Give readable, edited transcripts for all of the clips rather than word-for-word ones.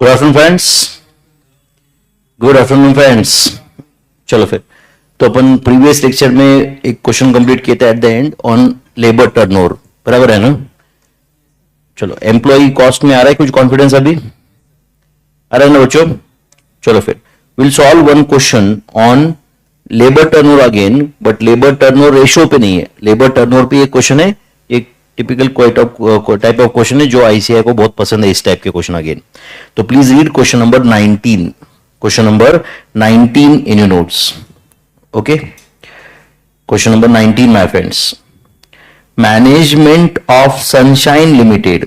Good afternoon friends, good afternoon friends. चलो फिर तो अपन प्रीवियस लेक्चर में एक क्वेश्चन कंप्लीट किए थे at the end on labour turnover, बराबर है ना। चलो एम्प्लॉय कॉस्ट में आ रहा है कुछ कॉन्फिडेंस अभी आ रहा है ना बच्चों। चलो फिर will solve one question on labour turnover again, but labour turnover ratio पे नहीं है, लेबर टर्नओवर पे एक क्वेश्चन है, एक टिपिकल टाइप ऑफ क्वेश्चन है जो आईसीआई को बहुत पसंद है इस टाइप के क्वेश्चन अगेन। तो please read question number 19, question number 19 in your notes. Okay, question number 19 my friends. Management of sunshine limited,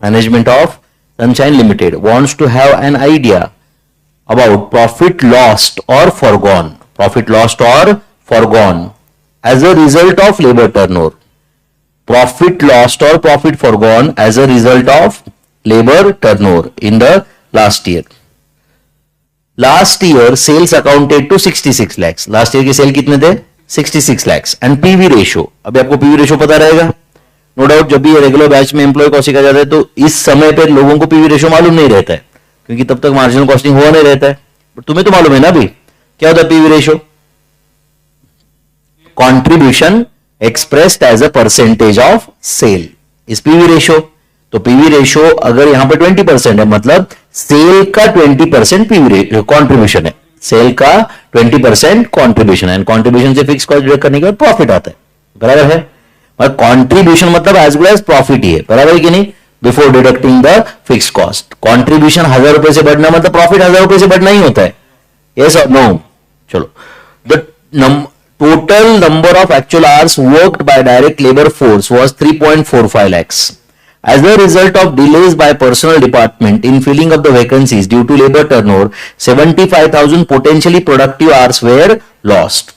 management of sunshine limited wants to have an idea about profit lost or foregone, profit lost or foregone as a result of labor turnover, profit lost or profit foregone as a result of labor turnover in the last year. Last year sales accounted to 66 lakhs. Last year के cell कितने थे? 66 lakhs. And PV ratio, अभी आपको PV ratio पता रहेगा no doubt. जब भी regular batch में एम्प्लॉय को सिखाया जाता है तो इस समय पे लोगों को PV रेशियो मालूम नहीं रहता है, क्योंकि तब तक मार्जिनल कॉस्टिंग हुआ नहीं रहता है। बट तुम्हें तो मालूम है ना अभी क्या होता है PV ratio? Contribution expressed as a percentage of sale is PV ratio. तो पीवी रेशियो अगर यहां पे 20% है, मतलब सेल का 20% पीवी कॉन्ट्रीब्यूशन है, सेल का 20% कॉन्ट्रीब्यूशन है। कॉन्ट्रीब्यूशन से फिक्स कॉस्ट डिडक्ट करने के बाद प्रॉफिट आता है, बराबर है। और कॉन्ट्रीब्यूशन मतलब एज वेल एज प्रॉफिट ही है, बराबर है कि नहीं, before deducting the fix cost. Contribution 1000 रुपए से बढ़ना मतलब प्रॉफिट 1000 रुपए से बढ़ना ही होता है, यस और नो। चलो, the total number of actual hours worked by direct labor force was 3.45 lakhs. As a result of delays by personnel department in filling up the vacancies due to labor turnover, 75,000 potentially productive hours were lost.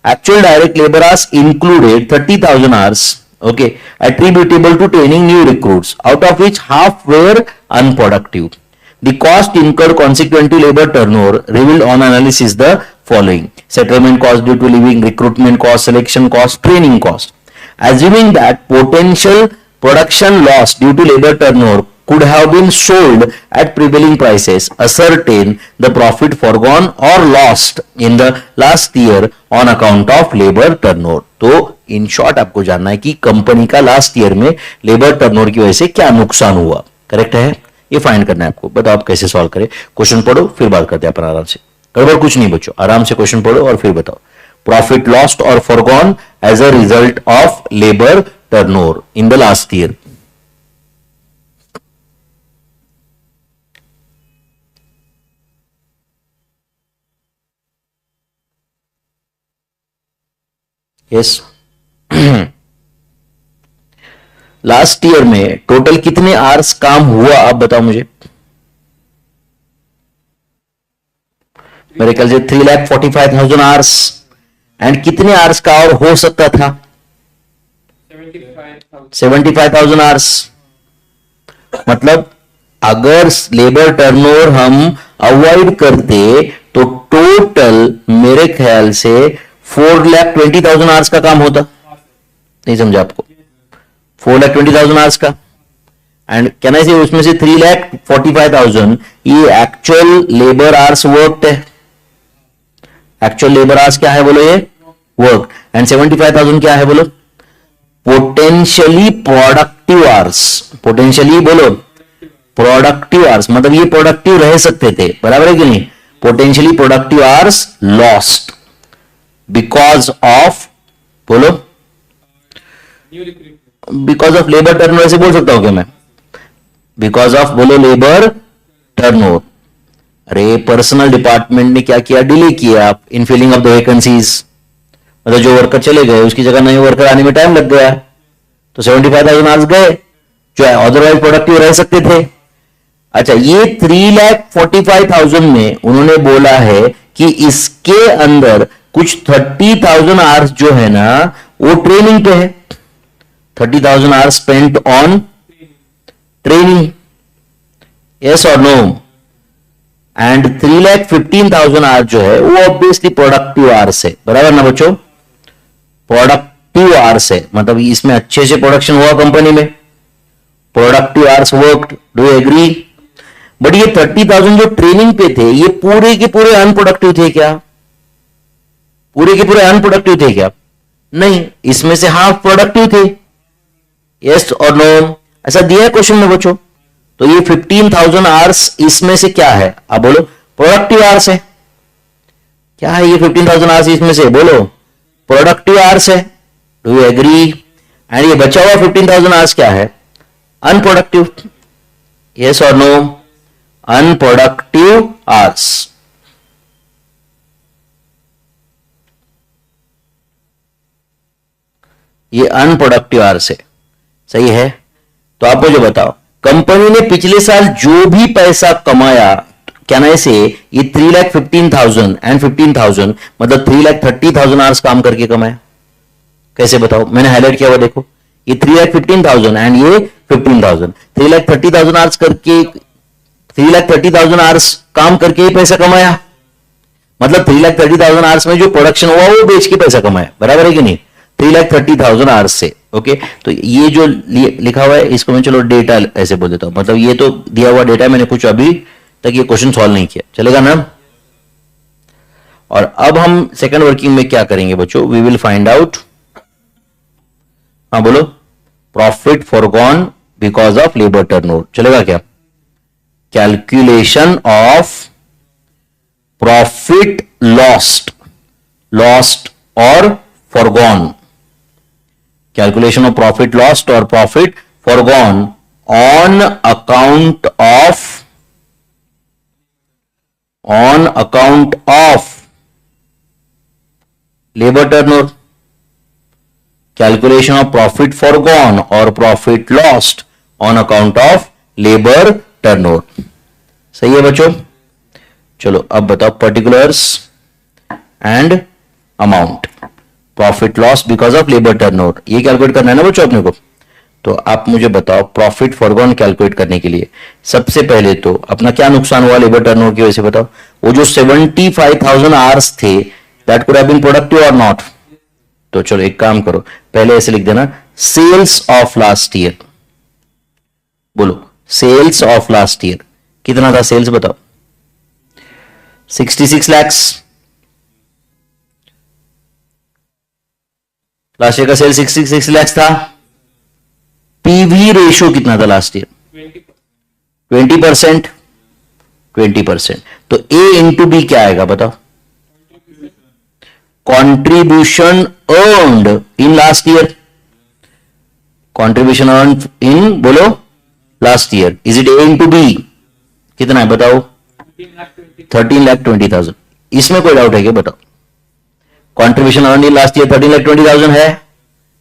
Actual direct labor hours included 30,000 hours, okay, attributable to training new recruits, out of which half were unproductive. The cost incurred consequent to labor turnover revealed on analysis the following: settlement cost due to leaving, recruitment cost, selection cost, training cost. Assuming that potential production loss due to labor turnover could have been sold at prevailing prices, ascertain the profit foregone or lost in the last year on account of labor turnover. तो in short आपको जानना है कि company का last year में labour turnover की वजह से क्या नुकसान हुआ, करेक्ट है, ये फाइंड करना है आपको। बताओ आप कैसे सॉल्व करें। क्वेश्चन पढ़ो फिर बात करते हैं अपन आराम से, गड़बड़ कुछ नहीं बच्चों, आराम से क्वेश्चन पढ़ो और फिर बताओ। प्रॉफिट लॉस्ट और forgone as a result of labour turnover in the last year. Yes, last year में टोटल कितने आवर्स काम हुआ आप बताओ मुझे। मेरे ख्याल से 3,45,000 आवर्स। एंड कितने आवर्स का और हो सकता था? 75,000 आवर्स। मतलब अगर लेबर टर्नओवर हम अवॉइड करते तो टोटल मेरे ख्याल से 4,20,000 आवर्स का काम होता। नहीं समझा आपको? 4,20,000 आवर्स का। एंड कैन आई से उसमें से 3,45,000 ये एक्चुअल लेबर आवर्स वर्कड है। एक्चुअल लेबर आवर्स क्या है बोलो? ये वर्क। एंड 75,000 क्या है बोलो? Potentially productive hours. पोटेंशियली बोलो प्रोडक्टिव आवर्स, मतलब ये प्रोडक्टिव रह सकते थे, बराबर है कि नहीं। Potentially productive hours lost because of, बोलो बिकॉज ऑफ लेबर टर्नओवर, ऐसे बोल सकता हूं क्या मैं? बिकॉज ऑफ बोलो लेबर टर्नओवर। अरे पर्सनल डिपार्टमेंट ने क्या किया? डिले किया in filling of the vacancies, मतलब जो वर्कर चले गए उसकी जगह नए वर्कर आने में टाइम लग गया, तो 75,000 आवर्स गए जो है अदरवाइज प्रोडक्टिव रह सकते थे। अच्छा, ये 3,45,000 में उन्होंने बोला है कि इसके अंदर कुछ 30,000 आवर्स जो है ना वो ट्रेनिंग पे है। 30,000 hours spent on training, yes और नो। एंड 3,15,000 आवर्स जो है वो ऑब्वियसली प्रोडक्टिव आवर्स है, बराबर ना बच्चों? प्रोडक्टिव आवर्स है, मतलब इसमें अच्छे से प्रोडक्शन हुआ कंपनी में, productive hours worked, do you agree? But ये 30,000 जो ट्रेनिंग पे थे ये पूरे के पूरे अनप्रोडक्टिव थे क्या? पूरे के पूरे अनप्रोडक्टिव थे क्या? नहीं, इसमें से हाफ प्रोडक्टिव थे। यस और नो? ऐसा दिया है क्वेश्चन में बच्चों। तो ये 15,000 आवर्स इसमें से क्या है? आप बोलो प्रोडक्टिव आवर्स है। क्या है ये 15,000 आवर्स इसमें से? बोलो प्रोडक्टिव आवर्स है। Do you agree? एंड ये बचा हुआ 15,000 आवर्स क्या है? अनप्रोडक्टिव। यस और नो? Unproductive hours. ये अनप्रोडक्टिव आवर्स है। सही है। तो आप मुझे बताओ, कंपनी ने पिछले साल जो भी पैसा कमाया, क्या ना इसे ये 3,15,000 एंड 15,000 मतलब 3,30,000 आवर्स काम करके कमाया। कैसे बताओ? मैंने हाईलाइट किया हुआ देखो, ये 3,15,000 एंड ये 15,000, 3,30,000 आवर्स करके 3,30,000 आवर्स काम करके ही पैसा कमाया। मतलब 3,30,000 आवर्स में जो प्रोडक्शन हुआ वो बेच के पैसा कमाया। बराबर है कि नहीं? 3,30,000 आवर्स से। ओके, तो ये जो लिखा हुआ है इसको मैं चलो डेटा ऐसे बोल देता हूं। मतलब ये तो दिया हुआ डेटा, मैंने कुछ अभी तक ये क्वेश्चन सॉल्व नहीं किया, चलेगा ना? और अब हम सेकंड वर्किंग में क्या करेंगे बच्चों? वी विल फाइंड आउट, हाँ बोलो, profit foregone because of labour turnover. चलेगा क्या? कैलकुलेशन ऑफ प्रॉफिट लॉस्ट और foregone. Calculation of profit lost और profit foregone on account of labour turnover. Calculation of profit foregone और profit lost on account of labour turnover. सही है बच्चों? चलो अब बताओ particulars and amount. Profit loss because of labour turnover ये calculate करना है ना बच्चों अपने को। तो आप मुझे बताओ प्रॉफिट फॉरगॉन कैलकुलेट करने के लिए सबसे पहले तो अपना क्या नुकसान हुआ लेबर टर्नओवर की वजह से? बताओ। वो जो 75,000 आवर्स थे that could have been productive और नॉट। तो चलो एक काम करो, पहले ऐसे लिख देना, सेल्स ऑफ लास्ट ईयर। बोलो सेल्स ऑफ लास्ट ईयर कितना था? सेल्स बताओ। 66 lakhs। लास्ट ईयर का सेल 66 lakhs था। पीवी रेशियो कितना था लास्ट ईयर? 20%। 20%। तो ए इंटू बी क्या आएगा बताओ? Contribution earned in last year. Contribution earned in बोलो last year. Is it A into B? कितना है बताओ? 13,20,000। इसमें कोई डाउट है क्या? बताओ। Contribution earn in last year 13,20,000 है।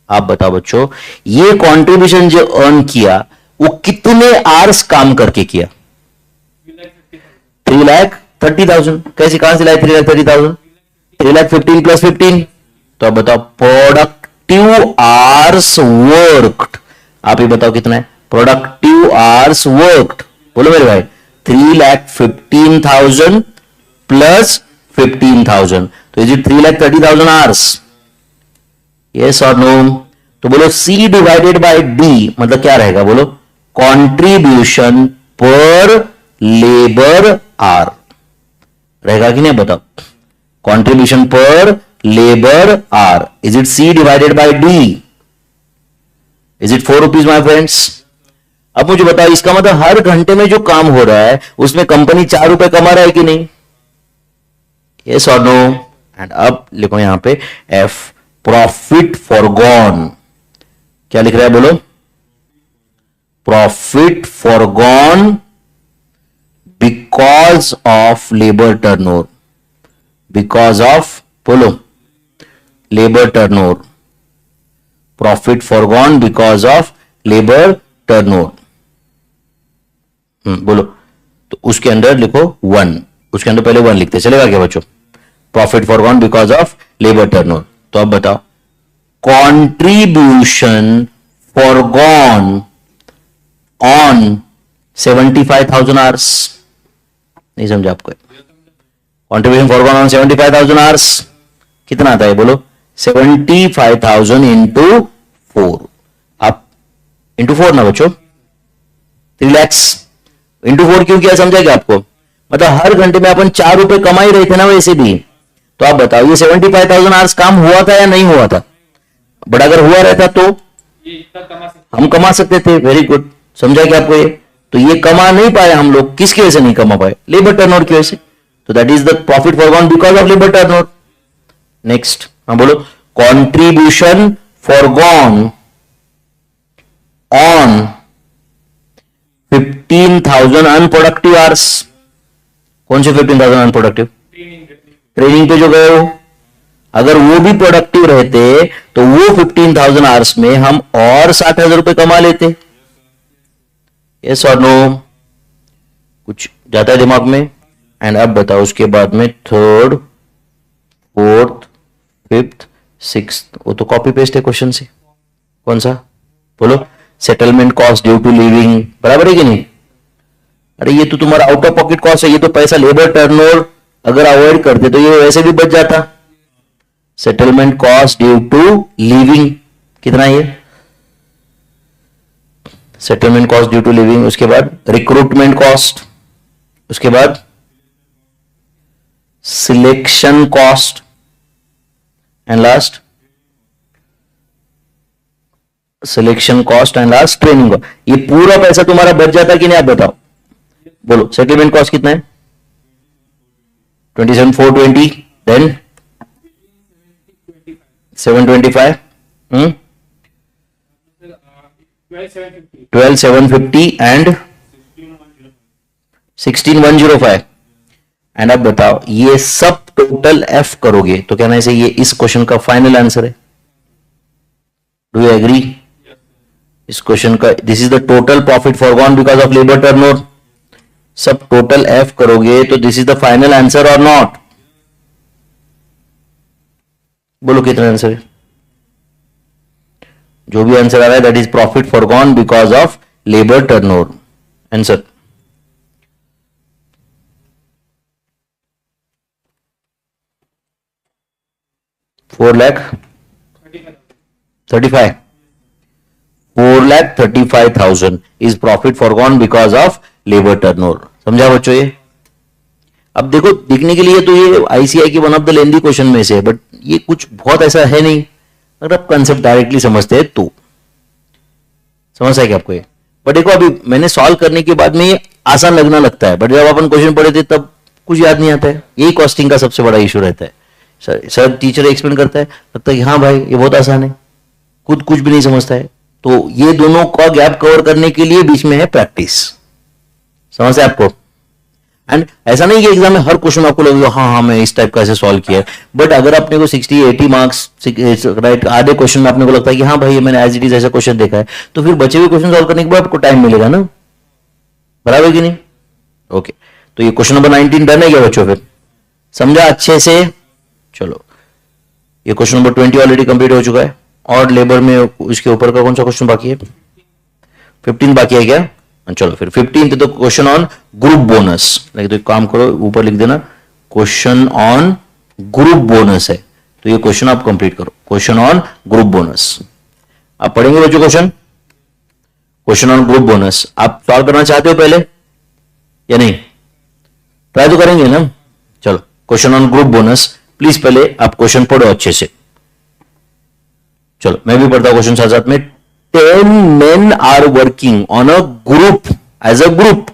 आप बताओ बच्चों, ये कॉन्ट्रीब्यूशन जो अर्न किया वो कितने आवर्स काम करके किया? 3,30,000। कैसे, कहां से लाए 3,30,000? 3,15,000 प्लस 15। तो अब बताओ प्रोडक्टिव आवर्स वर्कड। आप ही बताओ कितना है प्रोडक्टिव आवर्स वर्कड? बोलो मेरे भाई। 3,15,000 प्लस 15,000। तो इज इट 3,30,000 आवर्स? यस और नो? तो बोलो सी डिवाइडेड बाय डी मतलब क्या रहेगा? बोलो कंट्रीब्यूशन पर लेबर आर रहेगा कि नहीं? बताओ contribution per labour hour. Is it C divided by D? Is it 4 rupees my friends? अब मुझे बताओ, इसका मतलब हर घंटे में जो काम हो रहा है उसमें कंपनी 4 रुपए कमा रहा है कि नहीं? यस और नो? एंड अब लिखो यहां पे एफ, प्रॉफिट फॉरगॉन। क्या लिख रहा है बोलो? Profit foregone because of labour turnover. Because of बोलो labour turnover. Profit foregone because of labour turnover. बोलो। तो उसके अंदर लिखो 1, उसके अंदर पहले 1 लिखते चलेगा क्या बच्चों? Profit foregone because of labour turnover. तो अब बताओ कॉन्ट्रीब्यूशन फॉरगॉन ऑन 75,000 आवर्स। नहीं समझा आपको? कॉन्ट्रीब्यूशन फॉरगॉन ऑन 75,000 आवर्स कितना आता है बोलो? 75,000 इंटू 4। आप इंटू 4 ना बच्चों, 3 lakhs। इंटू 4 क्यों किया समझा क्या आपको? मतलब हर घंटे में अपन 4 रुपए कमा ही रहे थे ना वैसे भी। तो आप बताओ ये 75,000 आवर्स काम हुआ था या नहीं हुआ था? बट अगर हुआ रहता तो हम कमा सकते थे। वेरी गुड, समझा क्या आपको ये? तो ये कमा नहीं पाए हम लोग, किसकी वजह से नहीं कमा पाए? लेबर टर्नओवर की वजह से। तो that is the profit foregone because of labour turnover. Next, हाँ बोलो, contribution foregone on 15,000 unproductive hours. कौन से 15,000 अनप्रोडक्टिव? ट्रेनिंग पे जो गए हो, अगर वो भी प्रोडक्टिव रहते तो वो 15,000 आवर्स में हम और 60,000 रुपए कमा लेते। यस और नो? कुछ जाता है दिमाग में? एंड अब बताओ उसके बाद में थर्ड, फोर्थ, फिफ्थ, सिक्स, वो तो कॉपी पेस्ट है क्वेश्चन से। कौन सा बोलो? Settlement cost due to living, बराबर है कि नहीं? अरे ये तो तुम्हारा आउट ऑफ पॉकेट कॉस्ट है, ये तो पैसा लेबर टर्नओवर अगर अवॉइड करते तो ये वैसे भी बच जाता। Settlement cost due to living कितना ये? Settlement cost due to living, उसके बाद रिक्रूटमेंट कॉस्ट, उसके बाद selection cost, and last selection cost, and last training cost. ये पूरा पैसा तुम्हारा बच जाता कि नहीं? आप बताओ, बोलो। सेटलमेंट कॉस्ट कितना है? 27,420, देन 725, 12,750 एंड 16,105। एंड अब बताओ ये सब टोटल एफ करोगे तो कहना है ये इस क्वेश्चन का फाइनल आंसर है। Do you agree? इस क्वेश्चन का this is the total profit foregone because of labour turnover. सब टोटल एफ करोगे तो this is the final answer और नॉट? बोलो कितना आंसर है? जो भी आंसर आ रहा है that is profit foregone because of labour turnover. Answer $4,35,000 is profit foregone because of labor turnover। समझा बच्चों ये? अब देखो दिखने के लिए तो ये आईसीआई की one of the lengthy question में से है, बट ये कुछ बहुत ऐसा है नहीं अगर आप कंसेप्ट डायरेक्टली समझते हैं तो। समझ आएगा आपको ये? बट देखो अभी मैंने सॉल्व करने के बाद में ये आसान लगना लगता है, बट जब अपन क्वेश्चन पढ़े थे तब कुछ याद नहीं आता है। यही कॉस्टिंग का सबसे बड़ा इशू रहता है। सर टीचर एक्सप्लेन करता है, लगता है कि हाँ भाई ये बहुत आसान है, खुद कुछ भी नहीं समझता है। तो ये दोनों का गैप कवर करने के लिए बीच में है प्रैक्टिस। समझ है आपको? एंड ऐसा नहीं कि एग्जाम में हर क्वेश्चन आपको लगेगा हाँ मैं इस टाइप का ऐसे सॉल्व किया है, बट अगर अपने को 60-80 मार्क्स राइट आधे क्वेश्चन में अपने को लगता है कि हाँ भाई मैंने एज इट इज ऐसा क्वेश्चन देखा है, तो फिर बचे हुए क्वेश्चन सॉल्व करने के बाद आपको टाइम मिलेगा ना, बराबर कि नहीं? ओके, तो ये क्वेश्चन नंबर 19 डन है क्या बच्चों? फिर समझा अच्छे से? चलो ये क्वेश्चन नंबर 20 ऑलरेडी कंप्लीट हो चुका है। और लेबर में इसके ऊपर का कौन सा क्वेश्चन बाकी है? 15 बाकी है क्या? चलो फिर 15 तो क्वेश्चन ऑन ग्रुप बोनस। तो एक काम करो, ऊपर लिख देना क्वेश्चन ऑन ग्रुप बोनस है, तो ये क्वेश्चन आप कंप्लीट करो। क्वेश्चन ऑन ग्रुप बोनस आप पढ़ेंगे बच्चों? क्वेश्चन ऑन ग्रुप बोनस आप सॉल्व करना चाहते हो पहले या नहीं? ट्राई तो करेंगे ना? चलो question on group bonus please पहले आप क्वेश्चन पढ़ो अच्छे से। चलो मैं भी पढ़ता हूं क्वेश्चन साथ साथ में। 10 men are working on a group as a group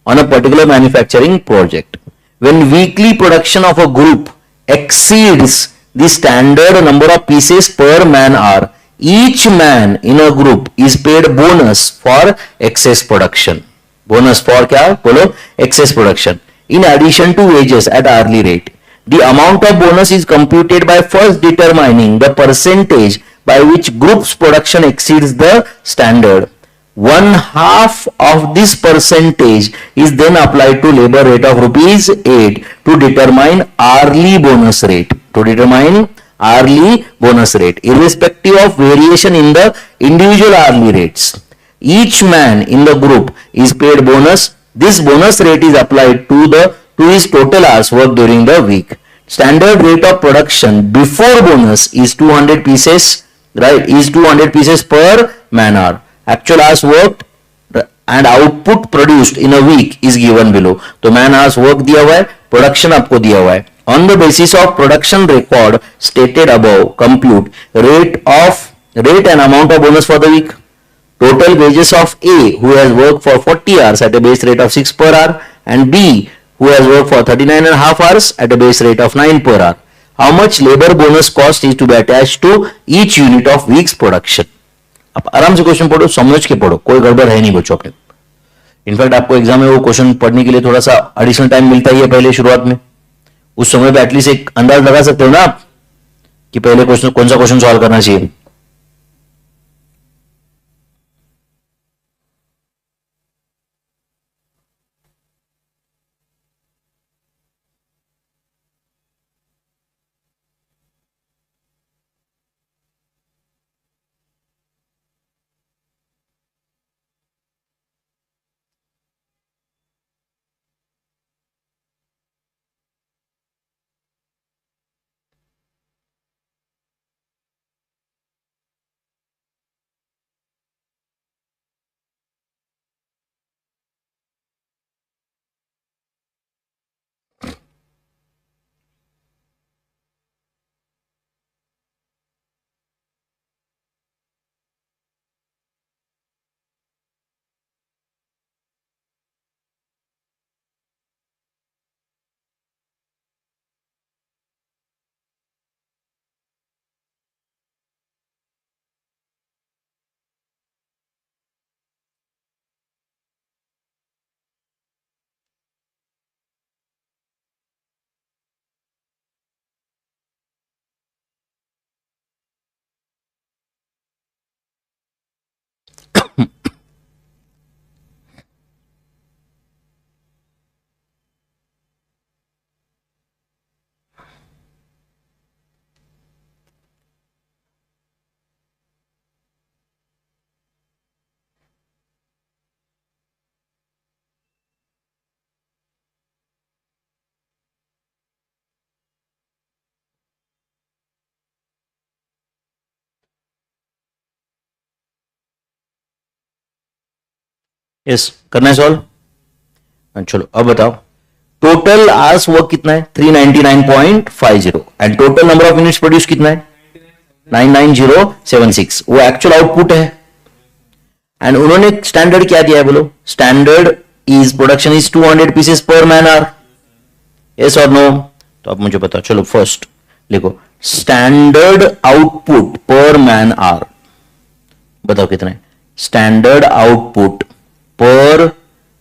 on a particular manufacturing project. When weekly production of a group exceeds the standard number of pieces per man hour, each man in a group is paid bonus for excess production. Bonus for क्या बोलो? Excess production. In addition to wages at hourly rate. The amount of bonus is computed by first determining the percentage by which group's production exceeds the standard. 1/2 of this percentage is then applied to labor rate of rupees 8 to determine hourly bonus rate. Irrespective of variation in the individual hourly rates. Each man in the group is paid bonus. This bonus rate is applied to his total hours worked during the week. Standard rate of production before bonus is 200 pieces, right? Is 200 pieces per man hour. Actual hours worked and output produced in a week is given below. तो man hours work दिया हुआ है, production आपको दिया हुआ है। On the basis of production record stated above compute rate and amount of bonus for the week. Total wages of A who has worked for 40 hours at a base rate of 6 per hour and B who has worked for 39 and a half hours at a base rate of 9 per hour. How much labor bonus cost is to be attached to each unit of week's production? आप आराम से question पढ़ो, समझ के पढ़ो, कोई गड़बड़ है नहीं बच्चों पे। इनफैक्ट आपको एग्जाम में वो क्वेश्चन पढ़ने के लिए थोड़ा सा एडिशनल टाइम मिलता ही है पहले शुरुआत में। उस समय पे एटलीस्ट एक अंदाज लगा सकते हो ना आप कि पहले क्वेश्चन कौन सा क्वेश्चन सॉल्व करना चाहिए। यस, करना है सॉल्व। चलो अब बताओ, टोटल आवर्स वर्क कितना है 399.50 and total number of units produce कितना है 99076। वो एक्चुअल आउटपुट है एंड उन्होंने स्टैंडर्ड क्या दिया है बोलो। Standard is production is 200 pieces पर मैन आवर, यस और नो। तो आप मुझे बताओ, चलो फर्स्ट लिखो स्टैंडर्ड आउटपुट पर मैन आवर, बताओ कितना है स्टैंडर्ड आउटपुट पर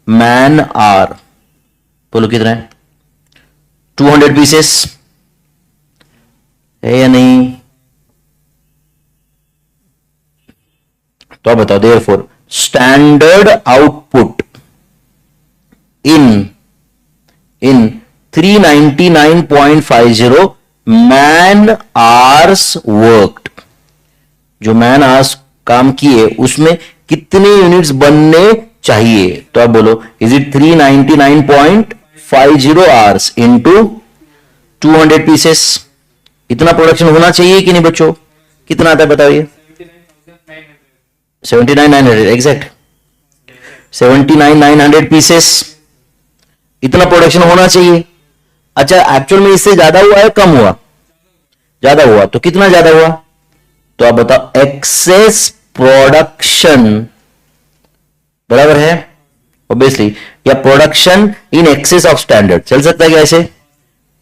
मैन आवर, बोलो कितना है 200 पीसेस है या नहीं। तो आप बताओ देयरफॉर स्टैंडर्ड आउटपुट इन 399.50 मैन आवर्स वर्कड, जो मैन आवर्स काम किए उसमें कितने यूनिट्स बनने चाहिए। तो आप बोलो is it 399.50 hours into 200 pieces, इतना प्रोडक्शन होना चाहिए कि नहीं बच्चों। कितना आता है बताइए 79,900 एग्जैक्ट 79,900 पीसेस, इतना प्रोडक्शन होना चाहिए। अच्छा एक्चुअल में इससे ज्यादा हुआ है कम हुआ, ज्यादा हुआ, तो कितना ज्यादा हुआ। तो आप बताओ एक्सेस प्रोडक्शन बराबर है ऑब्वियसली, या production in excess of standard चल सकता है क्या ऐसे।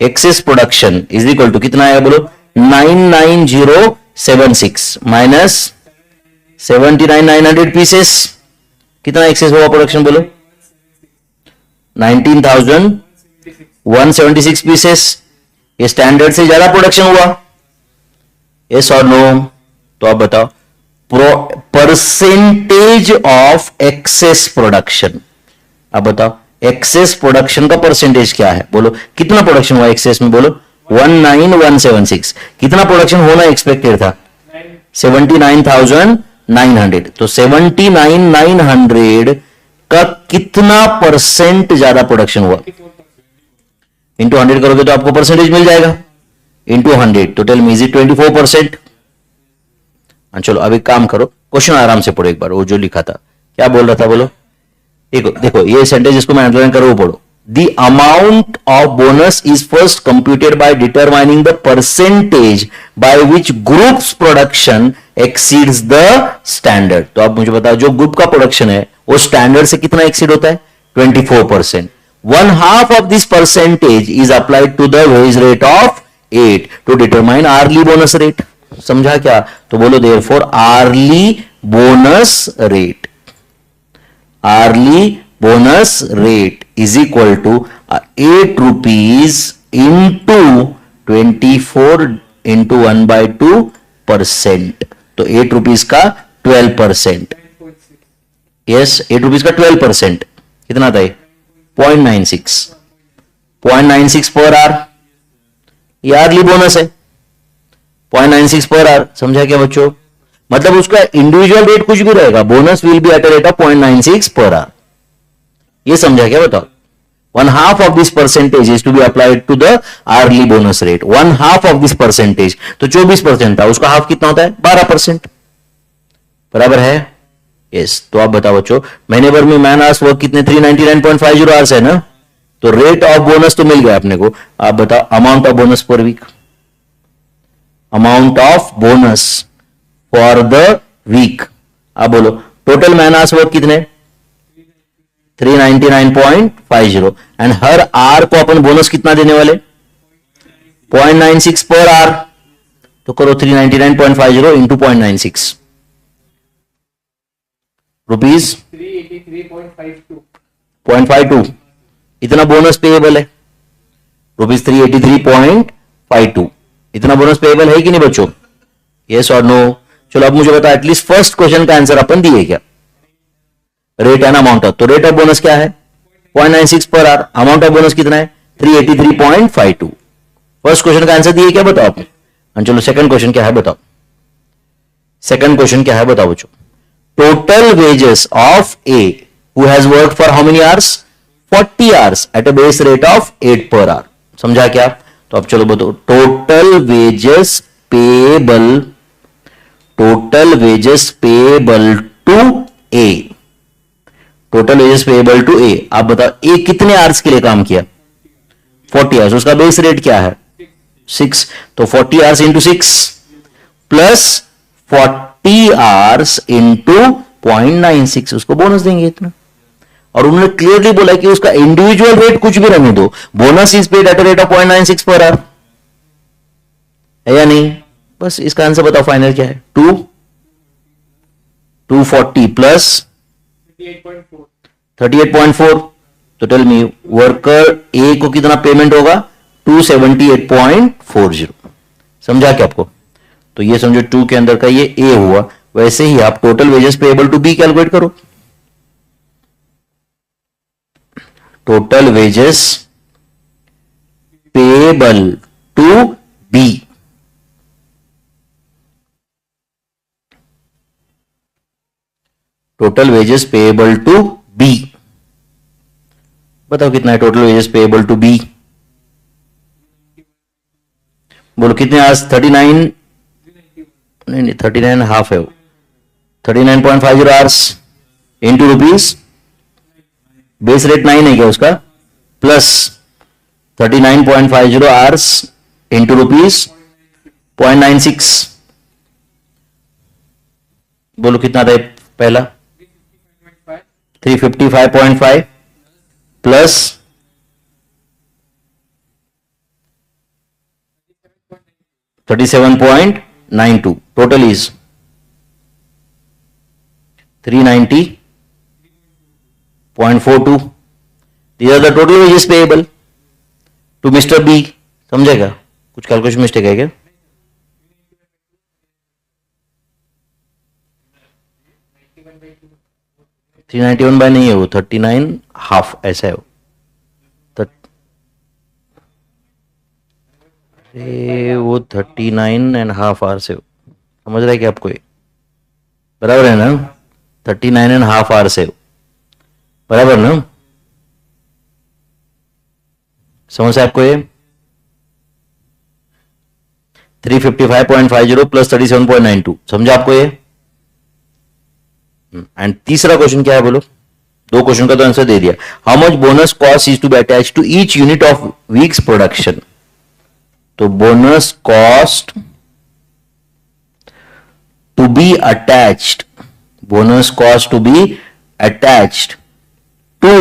Excess production is equal to कितना आएगा बोलो 99076 माइनस 79,900 पीसेस, कितना एक्सेस हुआ प्रोडक्शन बोलो 19,176 पीसेस। ये स्टैंडर्ड से ज्यादा प्रोडक्शन हुआ, यस और नो। तो आप बताओ परसेंटेज ऑफ एक्सेस प्रोडक्शन, अब बताओ एक्सेस प्रोडक्शन का परसेंटेज क्या है बोलो। कितना प्रोडक्शन हुआ एक्सेस में बोलो 19,176, कितना प्रोडक्शन होना एक्सपेक्टेड था 79,900। तो 79,900 का कितना परसेंट ज्यादा प्रोडक्शन हुआ, इंटू 100 करोगे तो आपको परसेंटेज मिल जाएगा, इंटू 100 तो टेल मी इज इट 24%। चलो अब एक काम करो, क्वेश्चन आराम से पढ़ो एक बार, वो जो लिखा था क्या बोल रहा था बोलो देखो देखो ये सेंटेंस जिसको मैं अंडरलाइन कर रहा हूं पढ़ो. The amount of bonus is first computed by determining the percentage by which groups production exceeds the standard. तो आप मुझे बताओ जो ग्रुप का प्रोडक्शन है वो स्टैंडर्ड से कितना एक्सीड होता है? 24%. 1/2 of this percentage is applied to the wage rate of 8 to determine hourly bonus rate. समझा क्या? तो बोलो therefore hourly bonus rate is equal to 8 rupees into 24 into 1/2%. तो 8 rupees का 12%. यस 8 rupees का 12%. कितना था? 0.96 पर आवर. ये आर्ली बोनस है 0.96 पर आवर. समझा क्या बच्चों? मतलब उसका इंडिविजुअल रेट कुछ भी रहेगा, bonus will be at a rate of 0.96 पर आवर. ये समझा क्या? बताओ. 1/2 of this percentage is to be applied to the hourly bonus rate. 1/2 of this percentage तो 24% था, उसका हाफ कितना होता है? 12%. बराबर है? यस. तो आप बताओ बच्चों, महीने भर में मैन आवर्स वर्क कितने? 399.50 आवर्स है ना. तो रेट ऑफ बोनस तो मिल गया अपने को. आप बताओ amount of bonus per week. Amount of bonus for the week. आप बोलो टोटल मैन आवर्स वर्क कितने? 399.50. एंड हर आवर को अपन बोनस कितना देने वाले? 0.96 पर आवर. तो करो 399.50 इंटू 0.96 रुपीज 383.52. इतना बोनस पेएबल है. रुपीज 383.52 इतना बोनस पेएबल है कि नहीं बच्चों? यस और नो? चलो अब मुझे बताओ एटलीस्ट फर्स्ट क्वेश्चन का आंसर अपन दिए क्या? Rate and amount of. तो रेट ऑफ बोनस क्या है? 0.96 per hour. Amount of bonus कितना है? 383.52. फर्स्ट क्वेश्चन का आंसर दिए क्या? बताओ आप. चलो सेकंड क्वेश्चन क्या है बताओ. सेकंड क्वेश्चन क्या है बताओ बच्चों. Total wages of A who has worked for how many hours? 40 hours at a base rate of 8 per hour. समझा क्या? तो अब चलो बताओ total wages payable to A. Total wages payable to A. आप बताओ A कितने आवर्स के लिए काम किया? 40 आवर्स. उसका बेस रेट क्या है? 6. तो 40 hours into 6 plus 40 hours into 0.96 उसको बोनस देंगे इतना. और उन्होंने क्लियरली बोला कि उसका इंडिविजुअल रेट कुछ भी रहने दो, bonus is paid at a rate of 0.96 per hour. है या नहीं? बस इसका आंसर बताओ फाइनल क्या है? 240 प्लस 38.4. तो टेल मी वर्कर ए को कितना पेमेंट होगा? 278.40. समझा क्या आपको? तो ये समझो 2 के अंदर का ये ए हुआ. वैसे ही आप total wages payable to be calculate करो. Total wages payable to be. Total wages payable to be. बताओ कितना है total wages payable to be? बोलो कितने आज? 39 नहीं 39.5 है वो. 39.50 hours into rupees base rate 9 है क्या उसका? Plus 39.50 hours into rupees 0.96. बोलो कितना था पहला? 355.5 plus 37.92. Total is 390.42. These are the total wages payable to Mr. B. समझेगा? कुछ कैलकुलेशन मिस्टेक है क्या? थ्री 91 बाय नहीं है वो, 39.5 ऐसा है वो. वो 39.5 आवर्स है. समझ रहा है क्या आपको? ये बराबर है ना? 39.5 आवर्स है. बराबर ना? समझ आपको ये? 355.50 प्लस 37.92. समझा आपको ये? एंड तीसरा क्वेश्चन क्या है बोलो? दो क्वेश्चन का तो आंसर दे दिया. How much bonus cost is to be attach to each unit of week's production. तो bonus cost to be attached, bonus cost to be attached to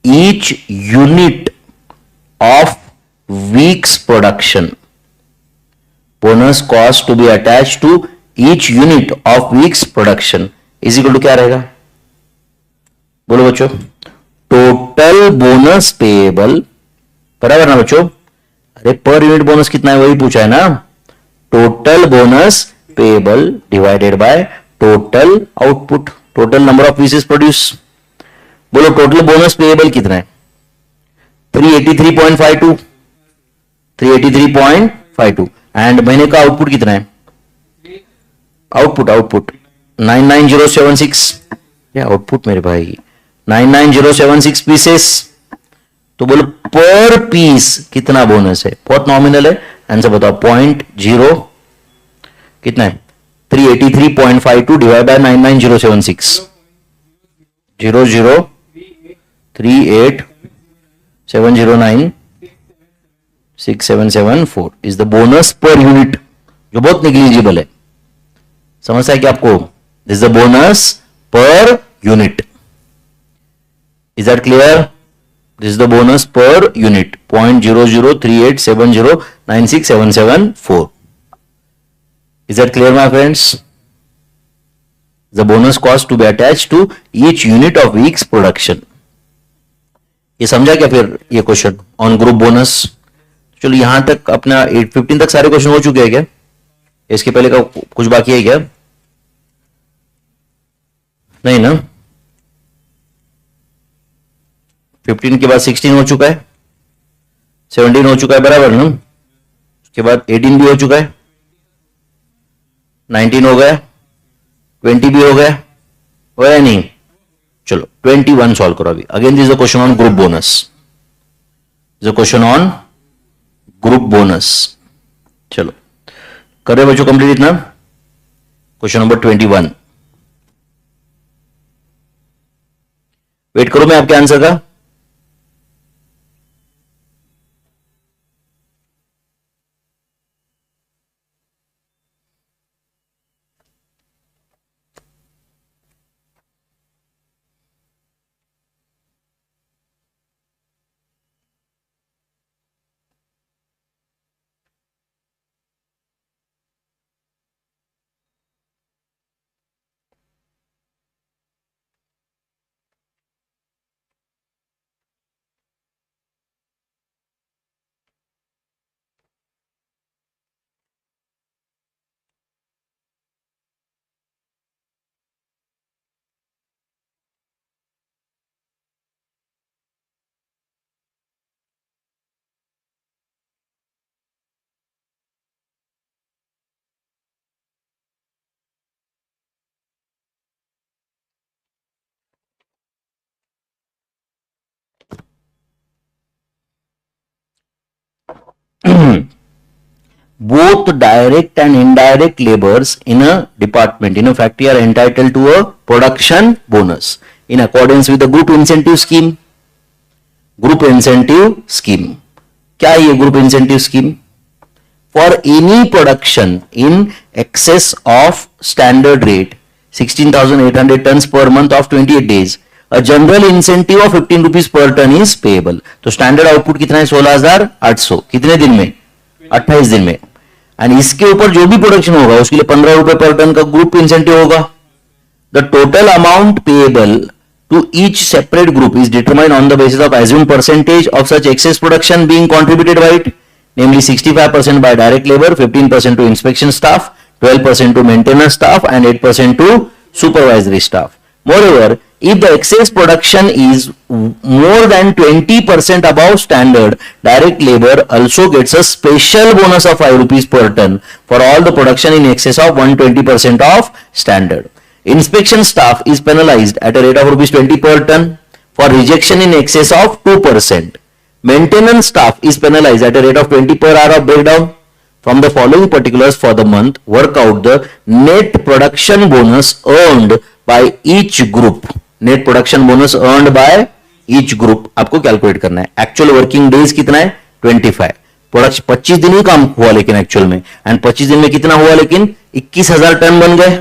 each unit of week's production. Bonus cost to be attached to each unit of week's production is equal to क्या रहेगा? बोलो बच्चों. Total bonus payable, बराबर ना बच्चों? अरे per unit bonus कितना है वही पूछा है ना. Total bonus payable divided by total output, total number of pieces produce. बोलो टोटल बोनस पेएबल कितना है? 383.52, 383.52. एंड महीने का आउटपुट कितना है? आउटपुट 99076. क्या आउटपुट मेरे भाई? 99076 पीसेस. तो बोलो पर पीस कितना बोनस है? बहुत नॉमिनल है. आंसर बताओ. 0.0 कितना है? 383.52 divide by 99076. 00387096774 is the bonus per unit, जो बहुत निग्लिजिबल है. समझता है कि आपको? This is the bonus per unit. Is that clear? This is the bonus per unit. 0.00387096774. Is that clear, my friends? The bonus cost to be attached to each unit of week's production. ये समझा क्या फिर ये question on group bonus? चलो यहां तक अपना 815 तक सारे क्वेश्चन हो चुके हैं क्या? इसके पहले का कुछ बाकी है क्या? नहीं ना. 15 के बाद 16 हो चुका है, 17 हो चुका है, बराबर ना. उसके बाद 18 भी हो चुका है, 19 हो गया, 20 भी हो गया, हो या नहीं? चलो 21 सॉल्व करो अभी. Again this is the question on group bonus. Is a question on group bonus. चलो कर रहे बच्चों कंप्लीट इतना. Question number 21. वेट करो मैं आपके आंसर का. Both direct and indirect labors in a department, in a factory, are entitled to a production bonus in accordance with the group incentive scheme. Group incentive scheme. क्या है ये group incentive scheme? For any production in excess of standard rate 16,800 tons per month of 28 days, a general incentive of 15 rupees per ton is payable. तो standard output कितना है? 16,800. कितने दिन में? 28 दिन में. एंड इसके ऊपर जो भी प्रोडक्शन होगा उसके लिए 15 रुपए पर टन का ग्रुप इंसेंटिव होगा. The total amount payable to each separate group is determined on the basis of assumed percentage of such excess production being contributed by it, namely 65% by direct labor, 15% to inspection staff, 12% to maintenance staff, and 8% to supervisory staff. Moreover, if the excess production is more than 20% above standard, direct labor also gets a special bonus of 5 rupees per ton for all the production in excess of 120% of standard. Inspection staff is penalized at a rate of rupees 20 per ton for rejection in excess of 2%. Maintenance staff is penalized at a rate of 20 per hour of breakdown. From the following particulars for the month, work out the net production bonus earned by each group. Net production bonus earned by each group आपको calculate करना है। Actual working days कितना है 25। Production 25 दिन ही काम हुआ लेकिन actual में, एंड 25 दिन में कितना हुआ लेकिन 21,000 टन बन गए,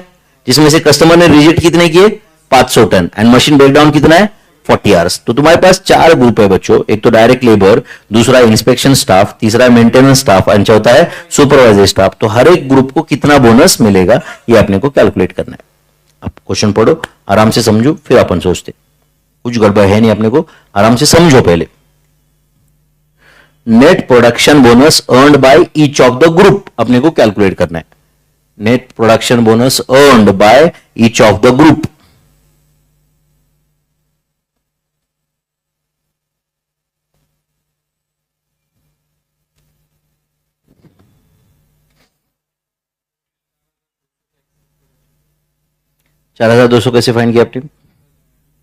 जिसमें से कस्टमर ने रिजेक्ट कितने किए 500 टन, एंड मशीन ब्रेकडाउन कितना है 40 आवर्स। तो तुम्हारे पास 4 ग्रुप है बच्चों, एक तो डायरेक्ट लेबर, दूसरा इंस्पेक्शन स्टाफ, तीसरा मेंटेनेंस स्टाफ एंड चौथा है सुपरवाइजर स्टाफ। तो हर एक ग्रुप को कितना बोनस मिलेगा ये अपने को कैलकुलेट करना है। आप क्वेश्चन पढ़ो, आराम से समझो, फिर अपन सोचते। कुछ गड़बड़ है नहीं, अपने को आराम से समझो पहले। Net production bonus earned by each of the group अपने को कैलकुलेट करना है। Net production bonus earned by each of the group. $4,200 कैसे फाइंड किया आपने?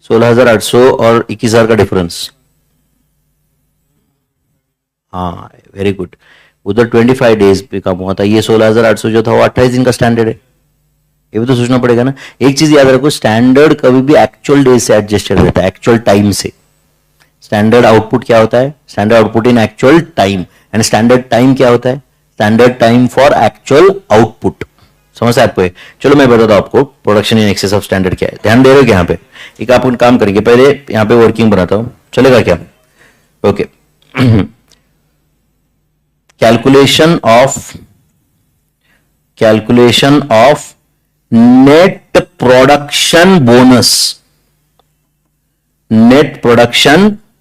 16,800 और 21,000 का डिफरेंस। हाँ वेरी गुड, उधर 25 डेज पे काम हुआ था, ये 16,800 जो था वो 28 दिन का स्टैंडर्ड है। ये भी तो सोचना पड़ेगा ना। एक चीज याद रखो, स्टैंडर्ड कभी भी एक्चुअल डेज से एडजस्टेड रहता है, एक्चुअल टाइम से। स्टैंडर्ड आउटपुट क्या होता है? Standard output in actual time, and standard time क्या होता है? Standard time for actual output. समझ आपको है? चलो मैं बताता हूं आपको production in excess of standard क्या है। ध्यान दे रहे हो यहाँ पे? एक आप काम करेंगे, पहले यहाँ पे वर्किंग बनाता हूं, चलेगा क्या? Okay. Calculation of net production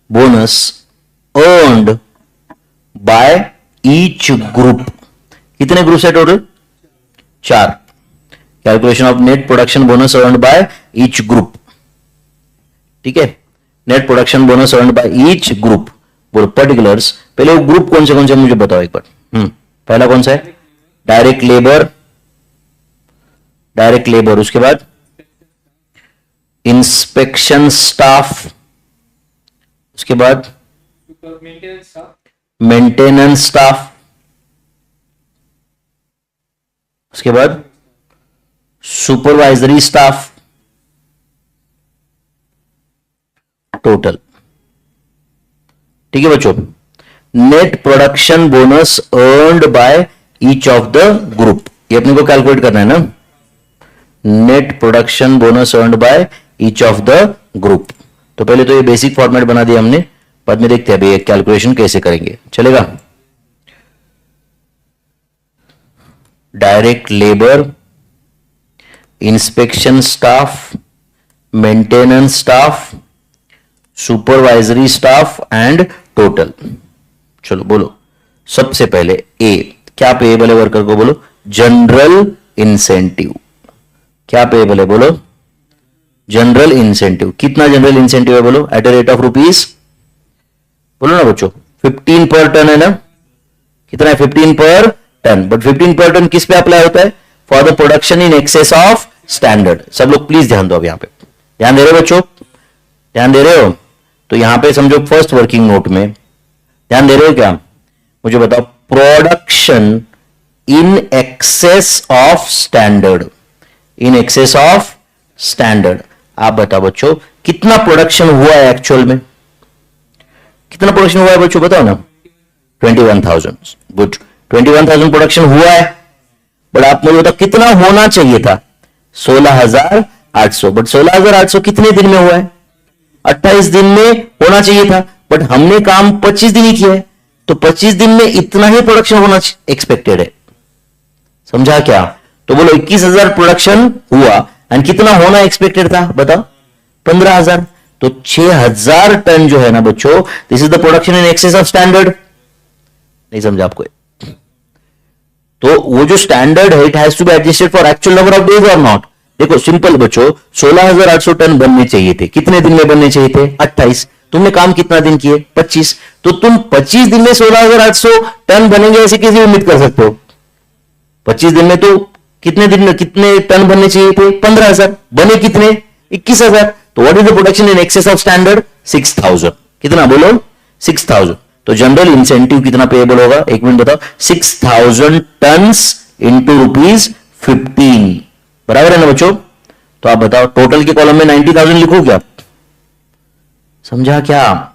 bonus earned by each group. कितने ग्रुप है total? 4। Calculation of net production bonus earned by each group. ठीक है, net production bonus earned by each group. बोलो पर्टिकुलर्स। पहले वो ग्रुप कौन से मुझे बताओ एक बार। पहला कौन सा है? डायरेक्ट लेबर, उसके बाद इंस्पेक्शन स्टाफ, उसके बाद मेंटेनेंस स्टाफ, उसके बाद सुपरवाइजरी स्टाफ, टोटल। ठीक है बच्चों, net production bonus earned by each of the group, ये अपने को कैलकुलेट करना है ना। Net production bonus earned by each of the group. तो पहले तो ये बेसिक फॉर्मेट बना दिया हमने, बाद में देखते हैं अभी कैलकुलेशन कैसे करेंगे, चलेगा? Direct labour, inspection staff, maintenance staff, supervisory staff and total. चलो बोलो, सबसे पहले ए, क्या पेएबल है वर्कर को? बोलो जनरल इंसेंटिव। क्या पेएबल है? बोलो जनरल इंसेंटिव। कितना जनरल इंसेंटिव है? बोलो at a rate of rupees, बोलो ना बच्चों, 15 पर टन है ना। कितना है? 15 पर टन। बट 15 पर टन किस पे अप्लाई होता है? For the production in excess of standard. सब लोग प्लीज ध्यान दो, अब यहां पे ध्यान दे रहे हो बच्चों? ध्यान दे रहे हो? तो यहां पे समझो फर्स्ट वर्किंग नोट में ध्यान दे रहे हो क्या? मुझे बताओ, production in excess of standard, in excess of standard. आप बताओ बच्चों, कितना प्रोडक्शन हुआ है एक्चुअल में? कितना प्रोडक्शन हुआ है बच्चों, बताओ ना। 21,000। गुड, 21,000 प्रोडक्शन हुआ है। बट आप मुझे बताओ कितना होना चाहिए था? 16,800। बट 16,800 कितने दिन में हुआ है? 28 दिन में होना चाहिए था। बट हमने काम 25 दिन ही किया है, तो 25 दिन में इतना ही प्रोडक्शन होना एक्सपेक्टेड है। समझा क्या? तो बोलो 21,000 प्रोडक्शन हुआ एंड कितना होना एक्सपेक्टेड था? बताओ 15,000। तो 6,000 टन जो है ना बच्चों, this is the production in excess of standard. नहीं समझा आपको? तो वो जो स्टैंडर्ड है, it has to be adjusted for actual number of days और नॉट। देखो सिंपल बच्चों, 16,800 टन बनने चाहिए थे। कितने दिन में बनने चाहिए थे? 28। तुमने काम कितना दिन किए? 25। तो तुम 25 दिन में 16,800 टन बनेंगे ऐसे कैसे उम्मीद कर सकते हो? 25 दिन में तो कितने दिन में कितने टन बनने चाहिए थे? 15,000। बने कितने? 21,000। तो what is the production in excess of standard? 6,000। कितना बोलो? 6,000। तो जनरल इंसेंटिव कितना पेएबल होगा? एक मिनट बताओ। 6,000 टन्स इंटू ₹15, बराबर है ना बच्चों? तो तो आप बताओ टोटल के कॉलम में 90,000 लिखूं क्या? समझा क्या?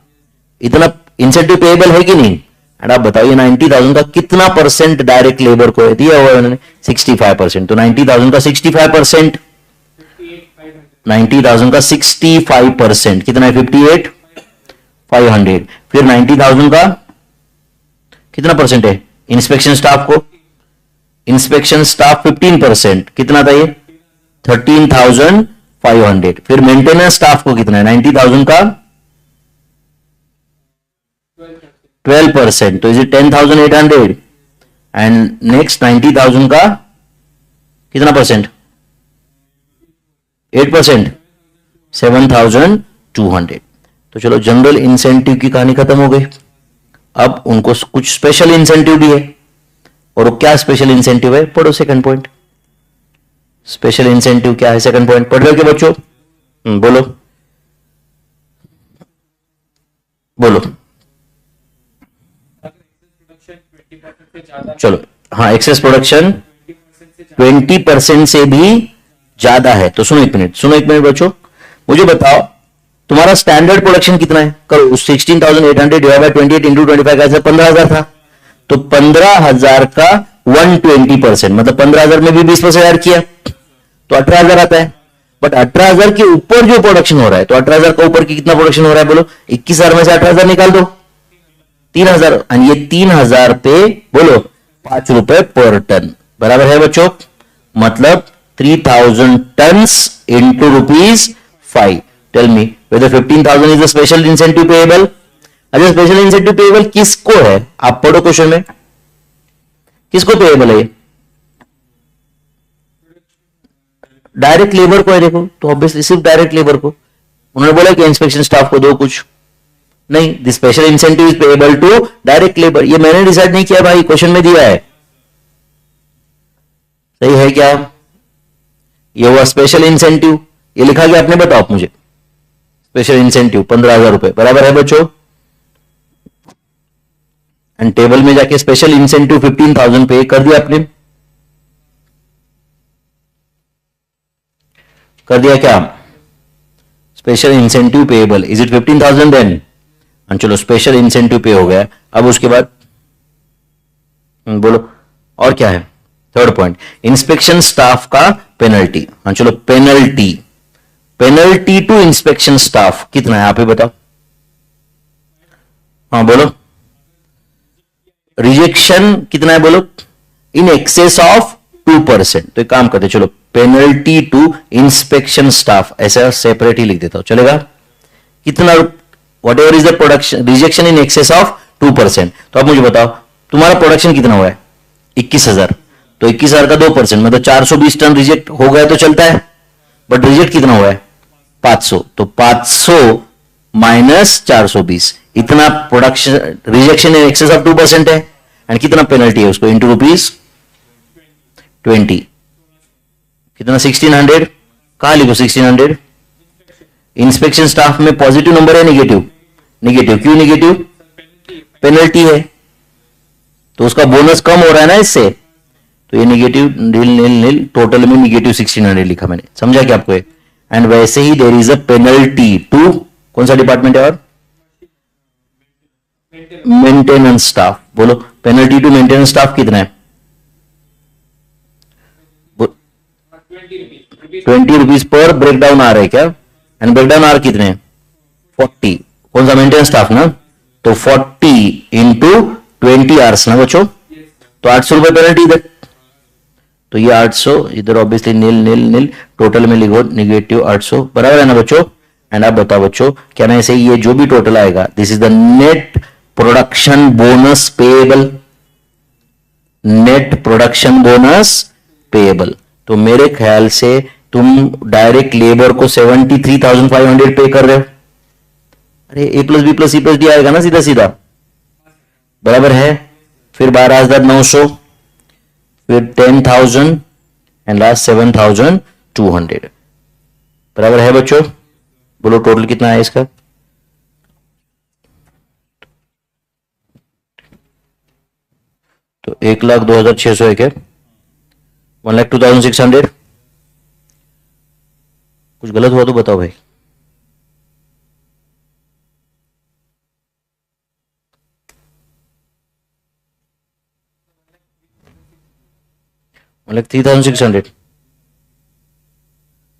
इतना इंसेंटिव पेएबल है कि नहीं? एंड आप बताइए 90,000 का कितना परसेंट डायरेक्ट लेबर को है? दिया हुआ उन्होंने 65%। तो 90,000 का 65%, 90,000 का 65% कितना है? 58,500। फिर 90,000 का कितना परसेंट है इंस्पेक्शन स्टाफ को? इंस्पेक्शन स्टाफ 15%, कितना था ये? 13,500। फिर मेंटेनेंस स्टाफ को कितना है? 90,000 का 12%, तो इज इट 10,800। एंड नेक्स्ट 90,000 का कितना परसेंट? 8%, 7,200। तो चलो जनरल इंसेंटिव की कहानी खत्म हो गई। अब उनको कुछ स्पेशल इंसेंटिव भी है, और वो क्या स्पेशल इंसेंटिव है? पढ़ो सेकंड पॉइंट। स्पेशल इंसेंटिव क्या है? सेकंड पॉइंट पढ़ रहे हो क्या बच्चों? बोलो बोलो। चलो हाँ, एक्सेस प्रोडक्शन 20% से भी ज्यादा है तो सुनो एक मिनट, सुनो एक मिनट बच्चों, मुझे बताओ तुम्हारा स्टैंडर्ड प्रोडक्शन कितना है? करो 16,800 डिवाइड बाय 28 इंटू 25 कैसे? 15,000 था, तो 15,000 का 120%, मतलब 15,000 में भी 20% ऐड किया तो 18,000 आता है। बट 18,000 के ऊपर जो प्रोडक्शन हो रहा है, तो 18,000 का ऊपर की कितना प्रोडक्शन हो रहा है बोलो? 21,000 में से 18,000 निकाल दो, 3,000। और ये 3,000 पे बोलो 5 रुपए पर टन, बराबर है बच्चों? मतलब 3,000 tons into ₹5। Tell me whether 15,000 is a special incentive payable? अच्छा, स्पेशल इंसेंटिव पेएबल किसको है? आप पढ़ो क्वेश्चन में, किसको पेएबल है? डायरेक्ट लेबर को है। देखो तो ऑब्वियसली सिर्फ डायरेक्ट लेबर को। उन्होंने बोला कि इंस्पेक्शन स्टाफ को दो कुछ नहीं। The special incentive is payable to direct labour. ये मैंने डिसाइड नहीं किया भाई, क्वेश्चन में दिया है। सही है क्या? ये हुआ स्पेशल इंसेंटिव, ये लिखा गया आपने, बताओ आप मुझे। स्पेशल इंसेंटिव 15,000 रुपए, बराबर है बच्चों? एंड टेबल में जाके स्पेशल इंसेंटिव 15,000 पे कर दिया आपने, कर दिया क्या? Special incentive payable is it 15,000 then? चलो स्पेशल इंसेंटिव पे हो गया। अब उसके बाद बोलो और क्या है? थर्ड पॉइंट, इंस्पेक्शन स्टाफ का पेनल्टी। चलो penalty, penalty to inspection staff कितना है आप ही बताओ? हाँ बोलो। रिजेक्शन कितना है बोलो? इन एक्सेस ऑफ 2%। तो एक काम करते चलो, पेनल्टी टू इंस्पेक्शन स्टाफ ऐसा सेपरेट ही लिख देता हूं, चलेगा? कितना? What ever is the production rejection in excess of 2%। तो आप मुझे बताओ तुम्हारा प्रोडक्शन कितना हुआ है? 21,000। तो 21,000 का 2% मतलब 420 टन रिजेक्ट हो गया तो चलता है। बट रिजेक्ट कितना हुआ है? 500। तो 500 माइनस 420, इतना production rejection in excess of 2% है। एंड कितना पेनल्टी है उसको? इंटू ₹20, कितना? 1600। कहां लिखो 1600? इंस्पेक्शन स्टाफ में पॉजिटिव नंबर है नेगेटिव? नेगेटिव। क्यों नेगेटिव? पेनल्टी है तो उसका बोनस कम हो रहा है ना इससे, तो ये negative nil nil nil, total में नेगेटिव 1600 लिखा मैंने। समझा क्या आपको? एंड वैसे ही there is a penalty to कौन सा डिपार्टमेंट है? और मेंटेनेंस स्टाफ। बोलो पेनल्टी टू मेंटेनेंस स्टाफ कितना है? 20 रुपीज पर ब्रेकडाउन आ रहा है क्या? एंड ब्रेकडाउन आर कितने हैं? 40। कौन सा? मेंटेनेंस स्टाफ ना, तो 40 इंटू 20 आवर्स ना बच्चों, तो 800 रुपए पेनल्टी इधर। तो ये 800 इधर ऑब्वियसली नील नील नील, टोटल में लिखो नेगेटिव 800, बराबर है ना बच्चों? एंड आप बताओ बच्चों, क्या मैं से ये जो भी टोटल आएगा, this is the net production bonus payable, net production bonus payable. तो मेरे ख्याल से तुम डायरेक्ट लेबर को 73,500 पे कर रहे हो। अरे A plus B plus C plus D आएगा ना सीधा सीधा, बराबर है? फिर 12,900, फिर 10,000 एंड लास्ट 7,200, बराबर है बच्चों? बोलो टोटल कितना है इसका? तो 1,02,600 है क्या? 1,02,600 कुछ गलत हुआ तो बताओ भाई। मतलब 3600,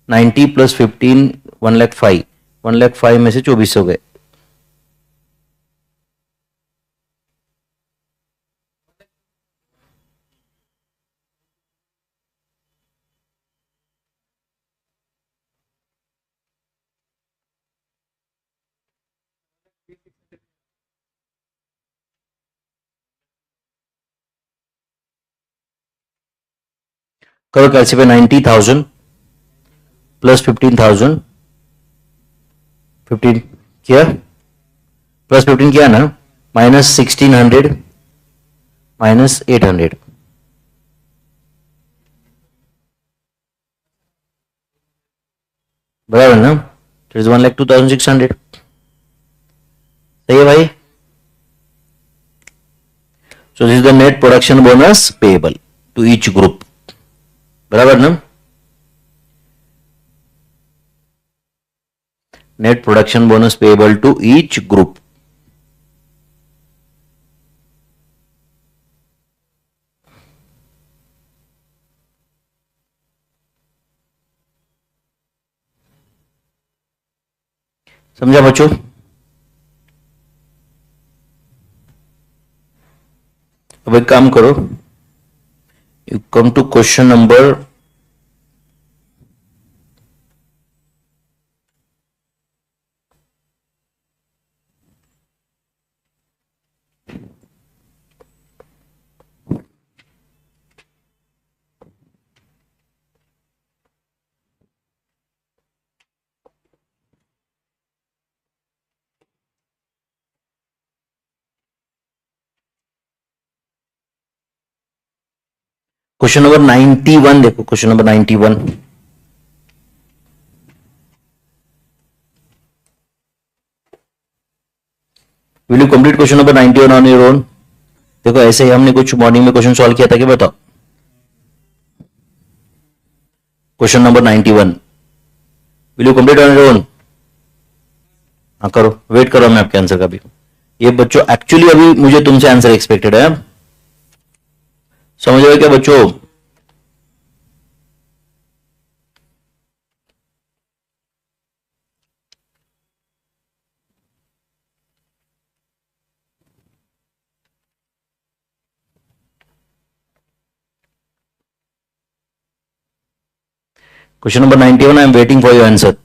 90 प्लस 15, 1,05,000, 1,05,000 में से 24 हो गए। करो कैसे पे 90,000 प्लस 15,000, 15 किया, प्लस 15 किया ना, माइनस 1,600, माइनस 800, बराबर ना, इट इज 1,02,600। सही है भाई। So this is the net production bonus payable to each group, बराबर ना। Net production bonus payable to each group. समझा बच्चों। अब एक काम करो, you come to question number, question number 91 देखो, question number 91। Will you complete question number 91 on your own? देखो ऐसे ही हमने कुछ मॉर्निंग में क्वेश्चन सॉल्व किया था, क्या बताओ? Question number 91, will you complete on your own? हाँ करो, वेट करो मैं आपके आंसर का भी। ये बच्चों एक्चुअली अभी मुझे तुमसे आंसर एक्सपेक्टेड है, समझ रहे हो क्या बच्चों? Question number 91, I am waiting for your answer.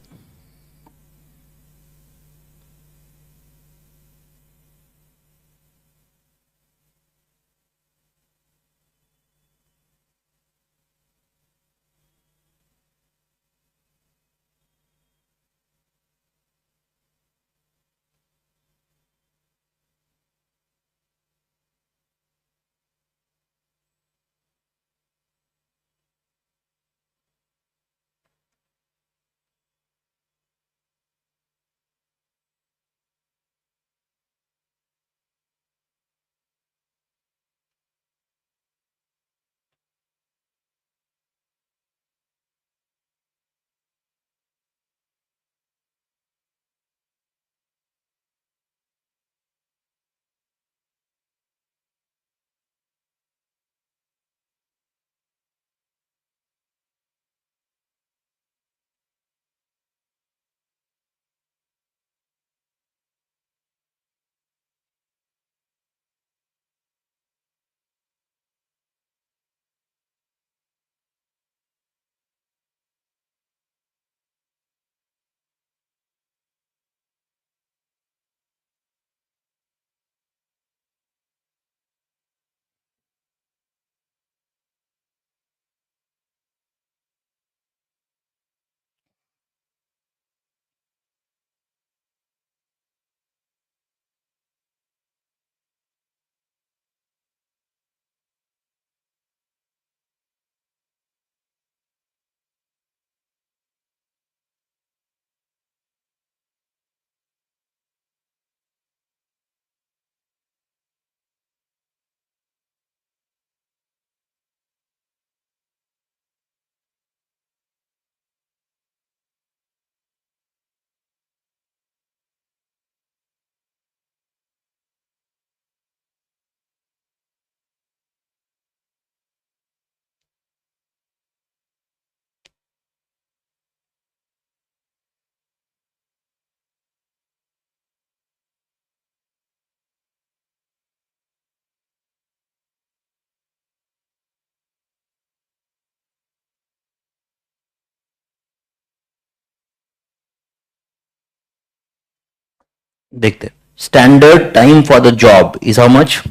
देखते, standard time for the job is how much,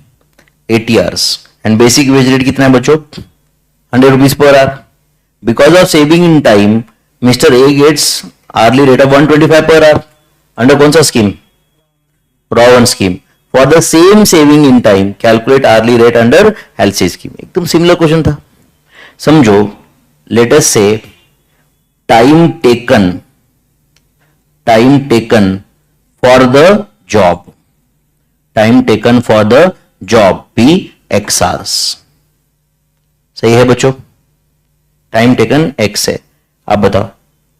80 hours, and basic wage rate कितना है बच्चों, 100 rupees per hour. Because of saving in time mister A gets early rate of 125 per hour. Under कौन सा scheme, Rowan scheme. For the same saving in time calculate early rate under Halsey scheme. एकदम similar question था. समझो, let us say time taken for the job, time taken for the job be x hours. सही है बच्चों, time taken x है. आप बताओ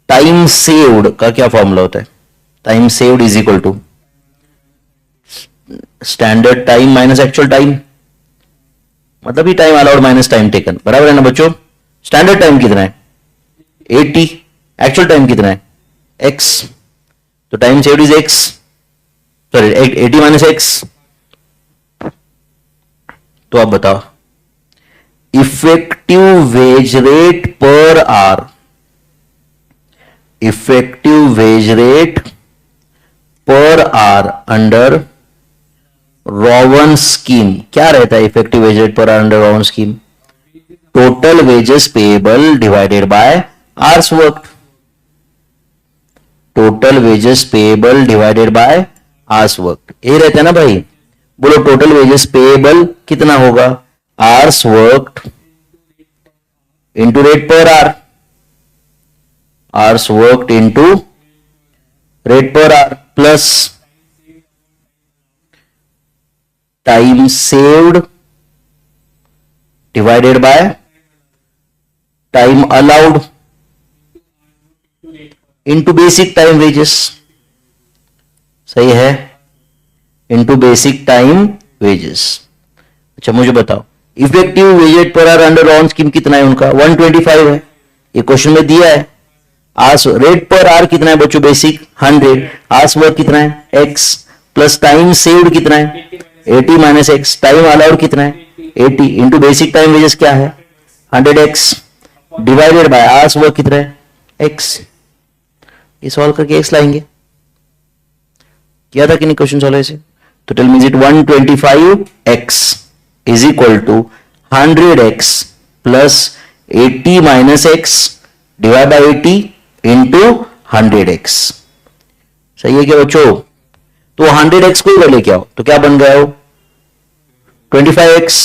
time saved का क्या फॉर्मूला होता है, time saved is equal to standard time minus actual time, मतलब ही time allowed minus time taken, बराबर है ना बच्चों. स्टैंडर्ड टाइम कितना है 80, एक्चुअल टाइम कितना है x, तो time saved is x, sorry 80 minus x. तो आप बताओ effective wage rate per hour, effective wage rate per hour under Rowan scheme क्या रहता है. Effective wage rate per hour under Rowan scheme, total wages payable divided by hours worked, total wages payable divided by hours worked. ये रहता है ना भाई. बोलो total wages payable कितना होगा, hours worked into rate per hour, hours worked into rate per our plus time saved divided by time allowed into basic time wages. सही है, इंटू बेसिक टाइम वेजेस. अच्छा मुझे बताओ effective wage rate per hour under Ron scheme कितना है उनका, 125 है, ये क्वेश्चन में दिया है. आवर्स रेट पर आवर कितना है बच्चों, बेसिक 100, आवर्स वर्क कितना है x, प्लस टाइम सेव्ड कितना है 80 माइनस एक्स, टाइम अलाउड कितना है 80 इंटू बेसिक टाइम वेजेस क्या है 100x divided by hours work कितना है x. ये सॉल्व करके x लाएंगे, किया था कि नहीं क्वेश्चन सॉल्व ऐसे. तो tell me it 125x is equal to 100x plus 80 minus x divide by 80 into 100x. सही है क्या बच्चों. तो 100x को इधर लेके आओ तो क्या बन गया हो 25x.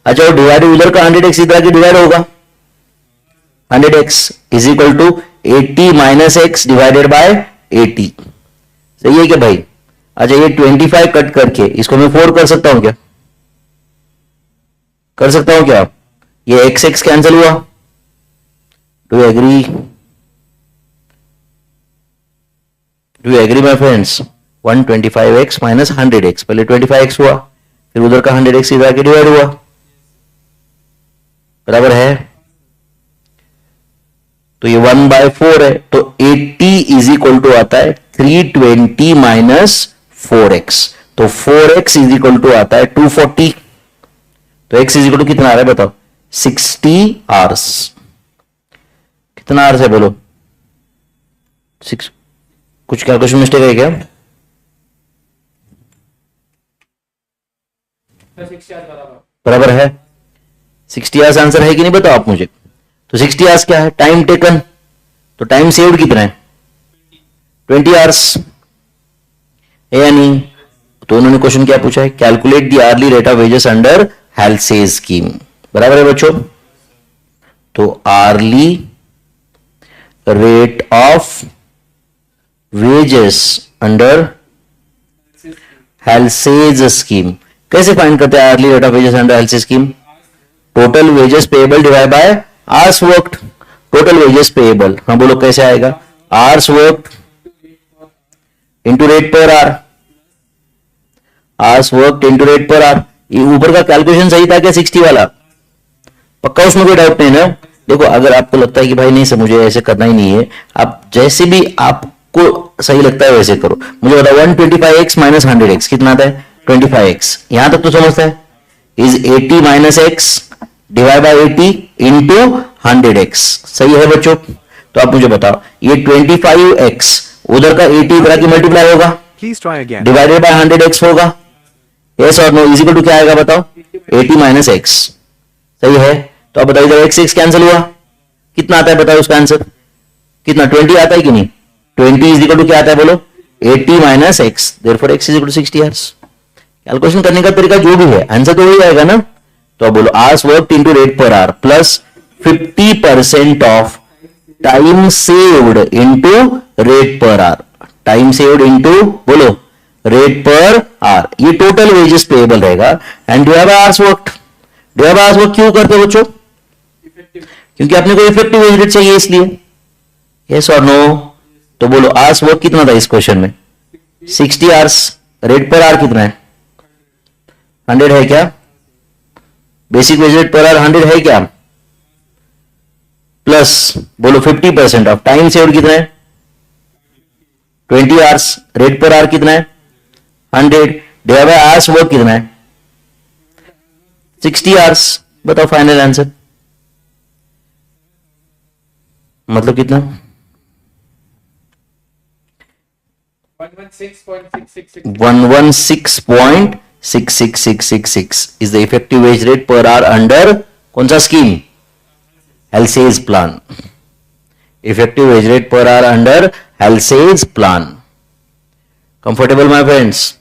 अच्छा डिवाइड उधर का 100x इधर के डिवाइड होगा, 100x is equal to 80 minus x divided by 80. सही है क्या भाई. अच्छा ये 25 कट करके इसको मैं 4 कर सकता हूं क्या, कर सकता हूं क्या. ये एक्स एक्स कैंसिल हुआ. Do you agree, do you agree my friends. 125x minus 100x, पहले 25x हुआ फिर उधर का 100x इधर के डिवाइड हुआ, बराबर है. तो ये 1/4 है, तो 80 इज इक्वल टू आता है 320 माइनस 4x, तो 4x इज इक्वल टू आता है 240. तो x इज इक्वल टू कितना आ रहा है बताओ 60 आवर्स. कितना आवर्स है बोलो 6. कुछ कैलकुलेशन मिस्टेक है क्या, बराबर है 60 आवर्स आंसर है कि नहीं बताओ आप मुझे. तो 60 आवर्स क्या है, टाइम टेकन, तो टाइम सेव्ड कितना है 20 आवर्स है या नहीं. तो उन्होंने क्वेश्चन क्या पूछा है, calculate the hourly rate of wages under Halsey's scheme, बराबर है बच्चों. तो hourly rate of wages under Halsey's scheme कैसे फाइंड करते हैं. Hourly rate of wages under Halsey's scheme, total wages payable divide by hours worked, total wages payable. हाँ बोलो कैसे आएगा, hours worked into rate per hour, hours worked into rate per hour. ये ऊपर का कैलकुलेशन सही था क्या 60 वाला, पक्का उसमें कोई डाउट नहीं ना. देखो अगर आपको लगता है कि भाई नहीं सर मुझे ऐसे करना ही नहीं है, आप जैसे भी आपको सही लगता है वैसे करो. मुझे बताओ 125x माइनस 100x कितना आता है 25x. यहां तक तो समझता है. Is 80 minus x divide by 80 into 100x. सही है बच्चों. तो आप मुझे बताओ ये 25x उधर का 80 इधर की मल्टीप्लाई होगा, Please try again. Divided by 100x होगा, यस और नो, इज इक्वल टू क्या आएगा बताओ, 80 माइनस एक्स, सही है। तो अब बताइए एक्स एक्स कैंसिल हुआ, कितना आता है बताओ उसका आंसर, कितना 20 आता है कि नहीं, 20 इज इक्वल टू क्या आता है बोलो, 80 minus x, therefore x is equal to 60 hours. Calculation करने का तरीका जो भी है, आंसर तो वही आएगा ना। तो बोलो hours work into rate per our plus 50% of time saved into rate per our, time saved into बोलो रेट पर आवर, ये टोटल वेजेस पेएबल रहेगा। And divide by hours work, divide by hours work क्यों करते हो बच्चों, क्योंकि अपने को इफेक्टिव वेज रेट चाहिए इसलिए, यस और नो। तो बोलो आवर्स वर्क कितना था इस क्वेश्चन में, 60 आवर्स, रेट पर आवर कितना है 100 है क्या, basic wage rate per our 100 है क्या, प्लस बोलो 50% ऑफ टाइम सेव्ड कितना है 20 आवर्स, रेट पर आवर कितना है 100, डिवाइड बाय आवर्स वर्क कितना है 60 आवर्स। बताओ फाइनल आंसर मतलब कितना, 116.66666 is the effective wage rate per hour under कौन सा scheme, हेल्सेज plan, effective wage rate per hour under हेल्सेज plan. Comfortable my friends,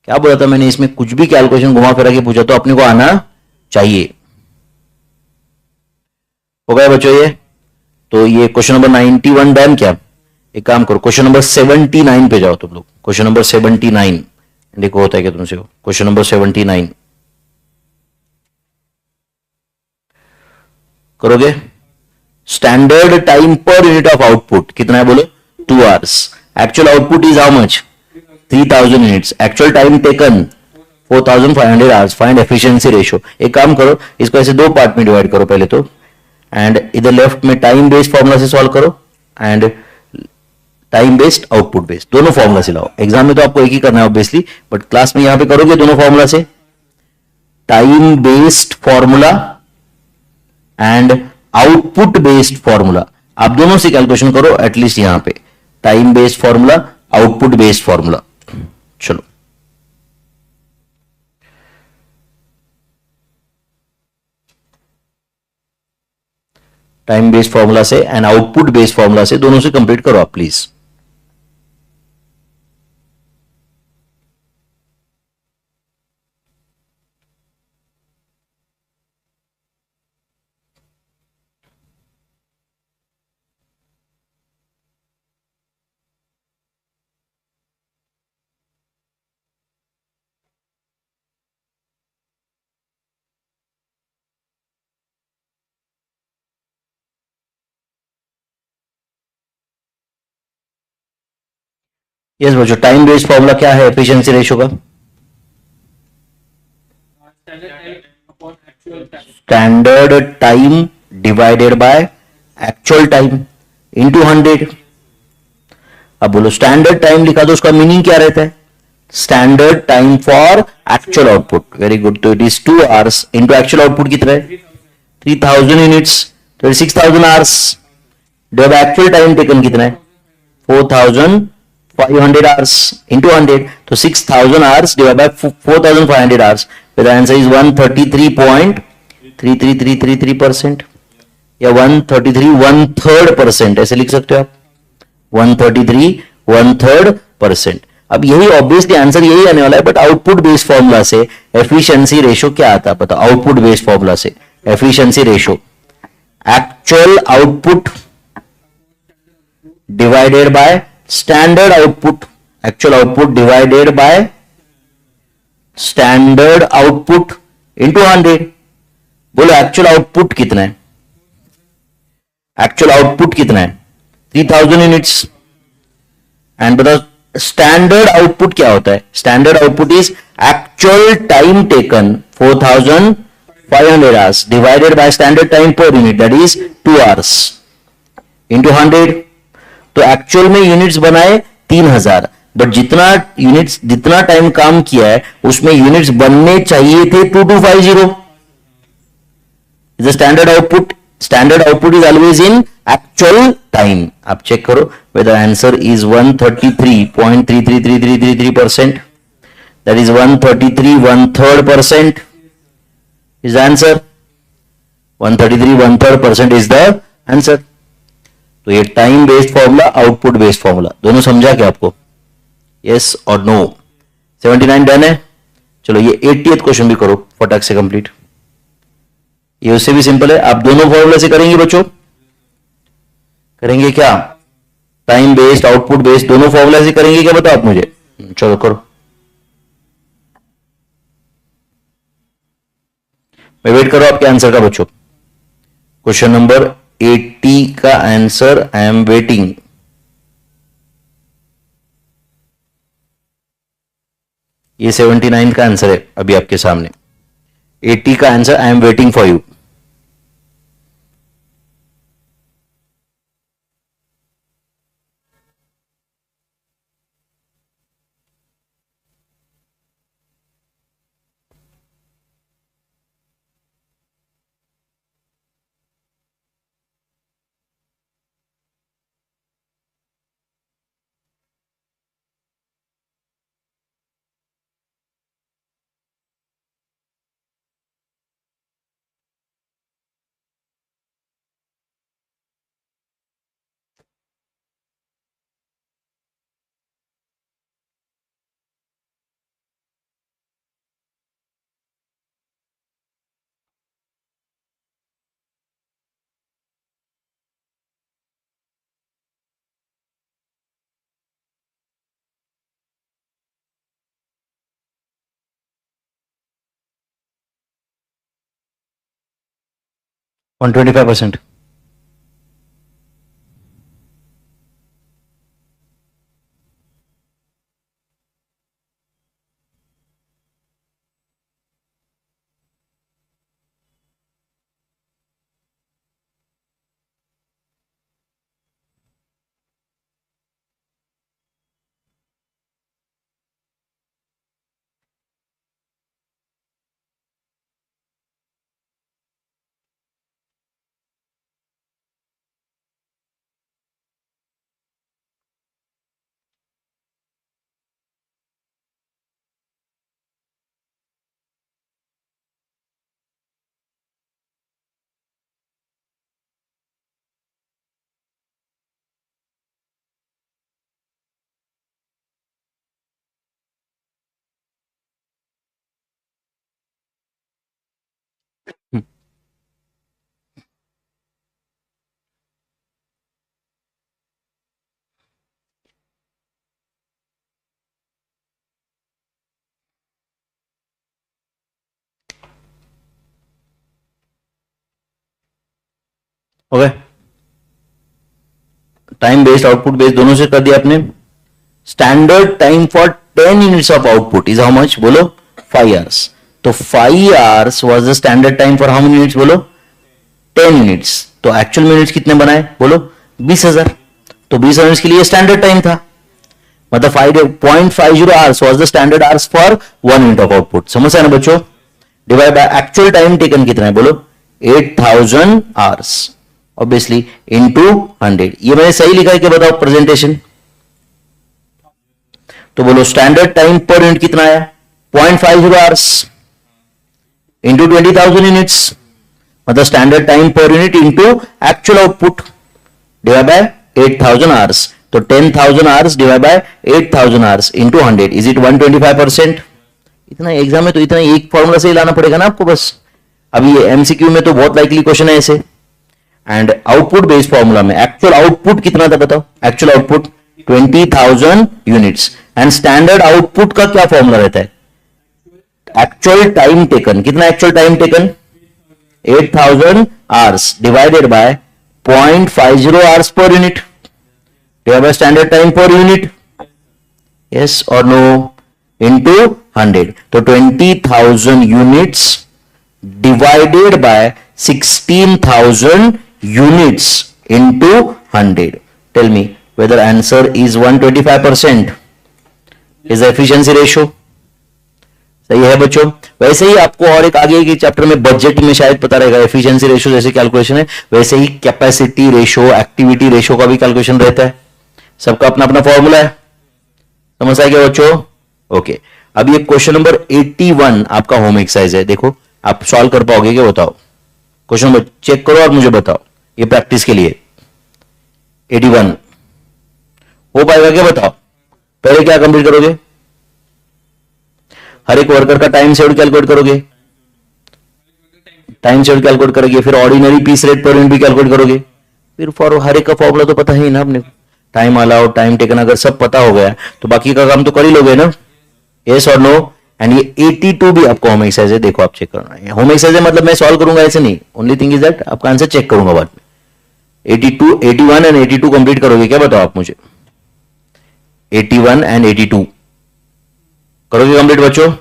क्या बोला था मैंने, इसमें कुछ भी कैलकुलेशन घुमा फिरा के पूछा तो अपने को आना चाहिए। हो गया बच्चों ये, तो ये क्वेश्चन नंबर 91 डन। क्या एक काम करो, क्वेश्चन नंबर 79 पे जाओ तुम लोग, क्वेश्चन नंबर 79 देखो होता है क्या तुमसे, क्वेश्चन नंबर 79 करोगे। Standard time per unit of output कितना है बोलो 2 hours, actual output is how much 3000 units, actual time taken 4500 hours, find efficiency ratio. एक काम करो, इसको ऐसे दो पार्ट में डिवाइड करो पहले तो, एंड इधर लेफ्ट में टाइम बेस्ड फॉर्मूला से सॉल्व करो and time based output based, दोनों फॉर्मूला से लाओ। एग्जाम में तो आपको एक ही करना है ऑब्वियसली, बट क्लास में यहां पे करोगे दोनों फॉर्मूला से, time based formula and output based formula, आप दोनों से कैलकुलेशन करो एटलीस्ट यहां पे, time based formula output based formula. चलो टाइम बेस्ड फॉर्मूला से एंड आउटपुट बेस्ड फॉर्मूला से दोनों से कंप्लीट करो आप प्लीज। यस बच्चों, टाइम बेस्ड फॉर्मूला क्या है एफिशिएंसी रेशियो का, standard time divided by actual time into 100। अब बोलो स्टैंडर्ड टाइम लिखा दो, उसका मीनिंग क्या रहता है, standard time for actual output, very good. तो it is 2 hours into actual output कितना है 3000 यूनिट्स, तो 6000 hours, divide by actual time taken कितना है 4500 आवर्स इंटू 100, तो 6000 hours divide by 4500 hours, the answer is 133.33333% या 133 1/3%, ऐसे लिख सकते हो आप 133 1/3%। अब यही ऑब्वियसली आंसर यही आने वाला है, बट आउटपुट बेस्ड फॉर्मूला से एफिशिएंसी रेशियो क्या आता है पता, आउटपुट बेस्ड फॉर्मूला से efficiency ratio actual output divided by standard output, actual output divided by standard output into 100। बोलो एक्चुअल आउटपुट कितना है, एक्चुअल आउटपुट कितना है 3000 यूनिट्स, एंड बताओ स्टैंडर्ड आउटपुट क्या होता है, standard output is actual time taken 4500 hours divided bye standard time per unit that is 2 hours into 100। तो एक्चुअल में यूनिट्स बनाए 3000, बट जितना यूनिट्स जितना टाइम काम किया है उसमें यूनिट्स बनने चाहिए थे 2250 is the standard output standard output is always in actual time. आप चेक करो whether answer is 133.333333%. That is 133 1/3% is the answer. 133 1/3% is the answer. तो ये time based formula, output based formula, दोनों समझा क्या आपको? यस और नो? 79 डन है. चलो ये 80th क्वेश्चन भी करो फटाक से कंप्लीट. ये उससे भी सिंपल है. आप दोनों फॉर्मूला से करेंगे बच्चों? करेंगे क्या? टाइम बेस्ड, आउटपुट बेस्ड, दोनों फॉर्मूला से करेंगे क्या? बताओ आप मुझे. चलो करो. मैं वेट करो आपके आंसर का बच्चों. क्वेश्चन नंबर 80 का आंसर आई एम वेटिंग. ये 79 का आंसर है अभी आपके सामने. 80 का answer I am waiting for you. On 25%. Okay. Time based, output based दोनों से कर दिया आपने. Standard time for 10 units of output is how much? बोलो 5 आवर्स. तो 5 hours was the standard time for how many units? बोलो 10 units. तो actual minutes कितने बनाए? बोलो 20,000. तो 20 यूनिट्स के लिए स्टैंडर्ड टाइम था. मतलब 5.50 hours was the standard hours for 1 unit of output. समझ आया ना बच्चों? Divide by actual time taken कितना है? बोलो 8000 आवर्स ऑब्वियसली इनटू 100. ये मैंने सही लिखा है कि बताओ प्रेजेंटेशन? तो बोलो स्टैंडर्ड टाइम पर यूनिट कितना आया? 0.50 आवर्स इंटू 20,000 यूनिट्स. मतलब standard time per unit into actual output divide by 8000 hours. तो 10,000 hours divide bye 8000 hours into 100. Is it 125%? इतना एग्जाम में तो इतना एक फॉर्मूला से ही लाना पड़ेगा ना आपको बस. अभी ये एमसीक्यू में तो बहुत लाइकली क्वेश्चन है ऐसे. एंड आउटपुट बेस्ड फॉर्मूला में एक्चुअल आउटपुट कितना था बताओ? Actual output 20,000 units. And standard output का क्या फॉर्मूला रहता है? Actual time taken. कितना actual time taken? 8000 hours divided by 0.50 hours per unit divide by standard time per unit. Yes और नो? इंटू 100. तो 20,000 units divided by 16,000 units into 100. Tell me whether answer is 125%. Is the efficiency ratio? सही है बच्चों। वैसे ही आपको और एक आगे के चैप्टर में बजट में शायद पता रहेगा, एफिशिएंसी रेशियो जैसे कैलकुलेशन है, वैसे ही कैपेसिटी रेशियो, एक्टिविटी रेशियो का भी कैलकुलेशन रहता है। सबका अपना अपना फॉर्मूला है, समझ आ गया बच्चों? ओके, अब ये क्वेश्चन नंबर 81 आपका होम एक्सरसाइज है। देखो आप सॉल्व कर पाओगे क्या, बताओ। क्वेश्चन नंबर चेक करो और मुझे बताओ, ये प्रैक्टिस के लिए 81 हो पाएगा क्या, बताओ। पहले क्या कंप्लीट करोगे, हर एक वर्कर का टाइम शेड्यूल कैलकुलेट करोगे, टाइम शेड्यूल कैलकुलेट करोगे, फिर ordinary piece rate per unit भी कैलकुलेट करोगे, फिर फॉर हर एक का फॉर्मूला तो पता है ना आपने, टाइम अलाउड, टाइम टेकन, अगर सब पता हो गया तो बाकी का काम तो कर ही लोगे ना, यस और नो। एंड ये 82 भी आपको होम एक्सरसाइज है, देखो आप चेक करना है। होम एक्सरसाइज है मतलब मैं सॉल्व करूंगा ऐसे नहीं, ओनली थिंग इज दैट आपका आंसर चेक करूंगा बाद में। 82, 81 एंड 82 कंप्लीट करोगे क्या, बताओ आप मुझे। 81 एंड 82 करोगे कंप्लीट बच्चों?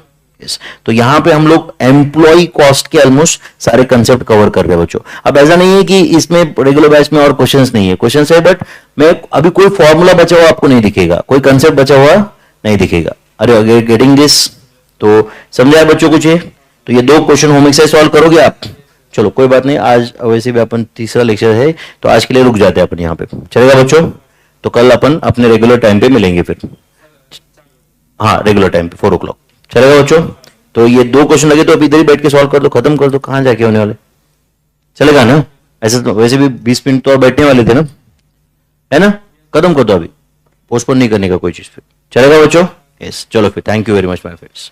यस। तो यहां पे हम लोग एम्प्लॉय कॉस्ट के ऑलमोस्ट सारे कंसेप्ट कवर कर रहे हैं बच्चों। अब ऐसा नहीं है कि इसमें रेगुलर बैच में और क्वेश्चंस नहीं है, क्वेश्चंस है बट मैं अभी कोई फॉर्मूला बचा हुआ आपको नहीं दिखेगा, कोई कंसेप्ट बचा हुआ नहीं दिखेगा। अरे गेटिंग दिस? तो समझा है बच्चों कुछ है? तो ये 2 क्वेश्चन होम एक्सरसाइज सॉल्व करोगे आप? चलो कोई बात नहीं, आज वैसे भी अपन तीसरा लेक्चर है तो आज के लिए रुक जाते हैं अपन यहाँ पे, चलेगा बच्चों? तो कल अपन अपने रेगुलर टाइम पे मिलेंगे फिर, हाँ रेगुलर टाइम पे 4 o'clock, चलेगा बच्चों? तो ये 2 क्वेश्चन लगे तो अभी इधर ही बैठ के सॉल्व कर दो, खत्म कर दो, कहां जाके होने वाले, चलेगा ना? ऐसे तो वैसे भी 20 मिनट तो और बैठने वाले थे ना, है ना? खत्म कर दो, अभी पोस्टपोन नहीं करने का कोई चीज पे, चलेगा बच्चों? यस, चलो फिर, thank you very much my friends.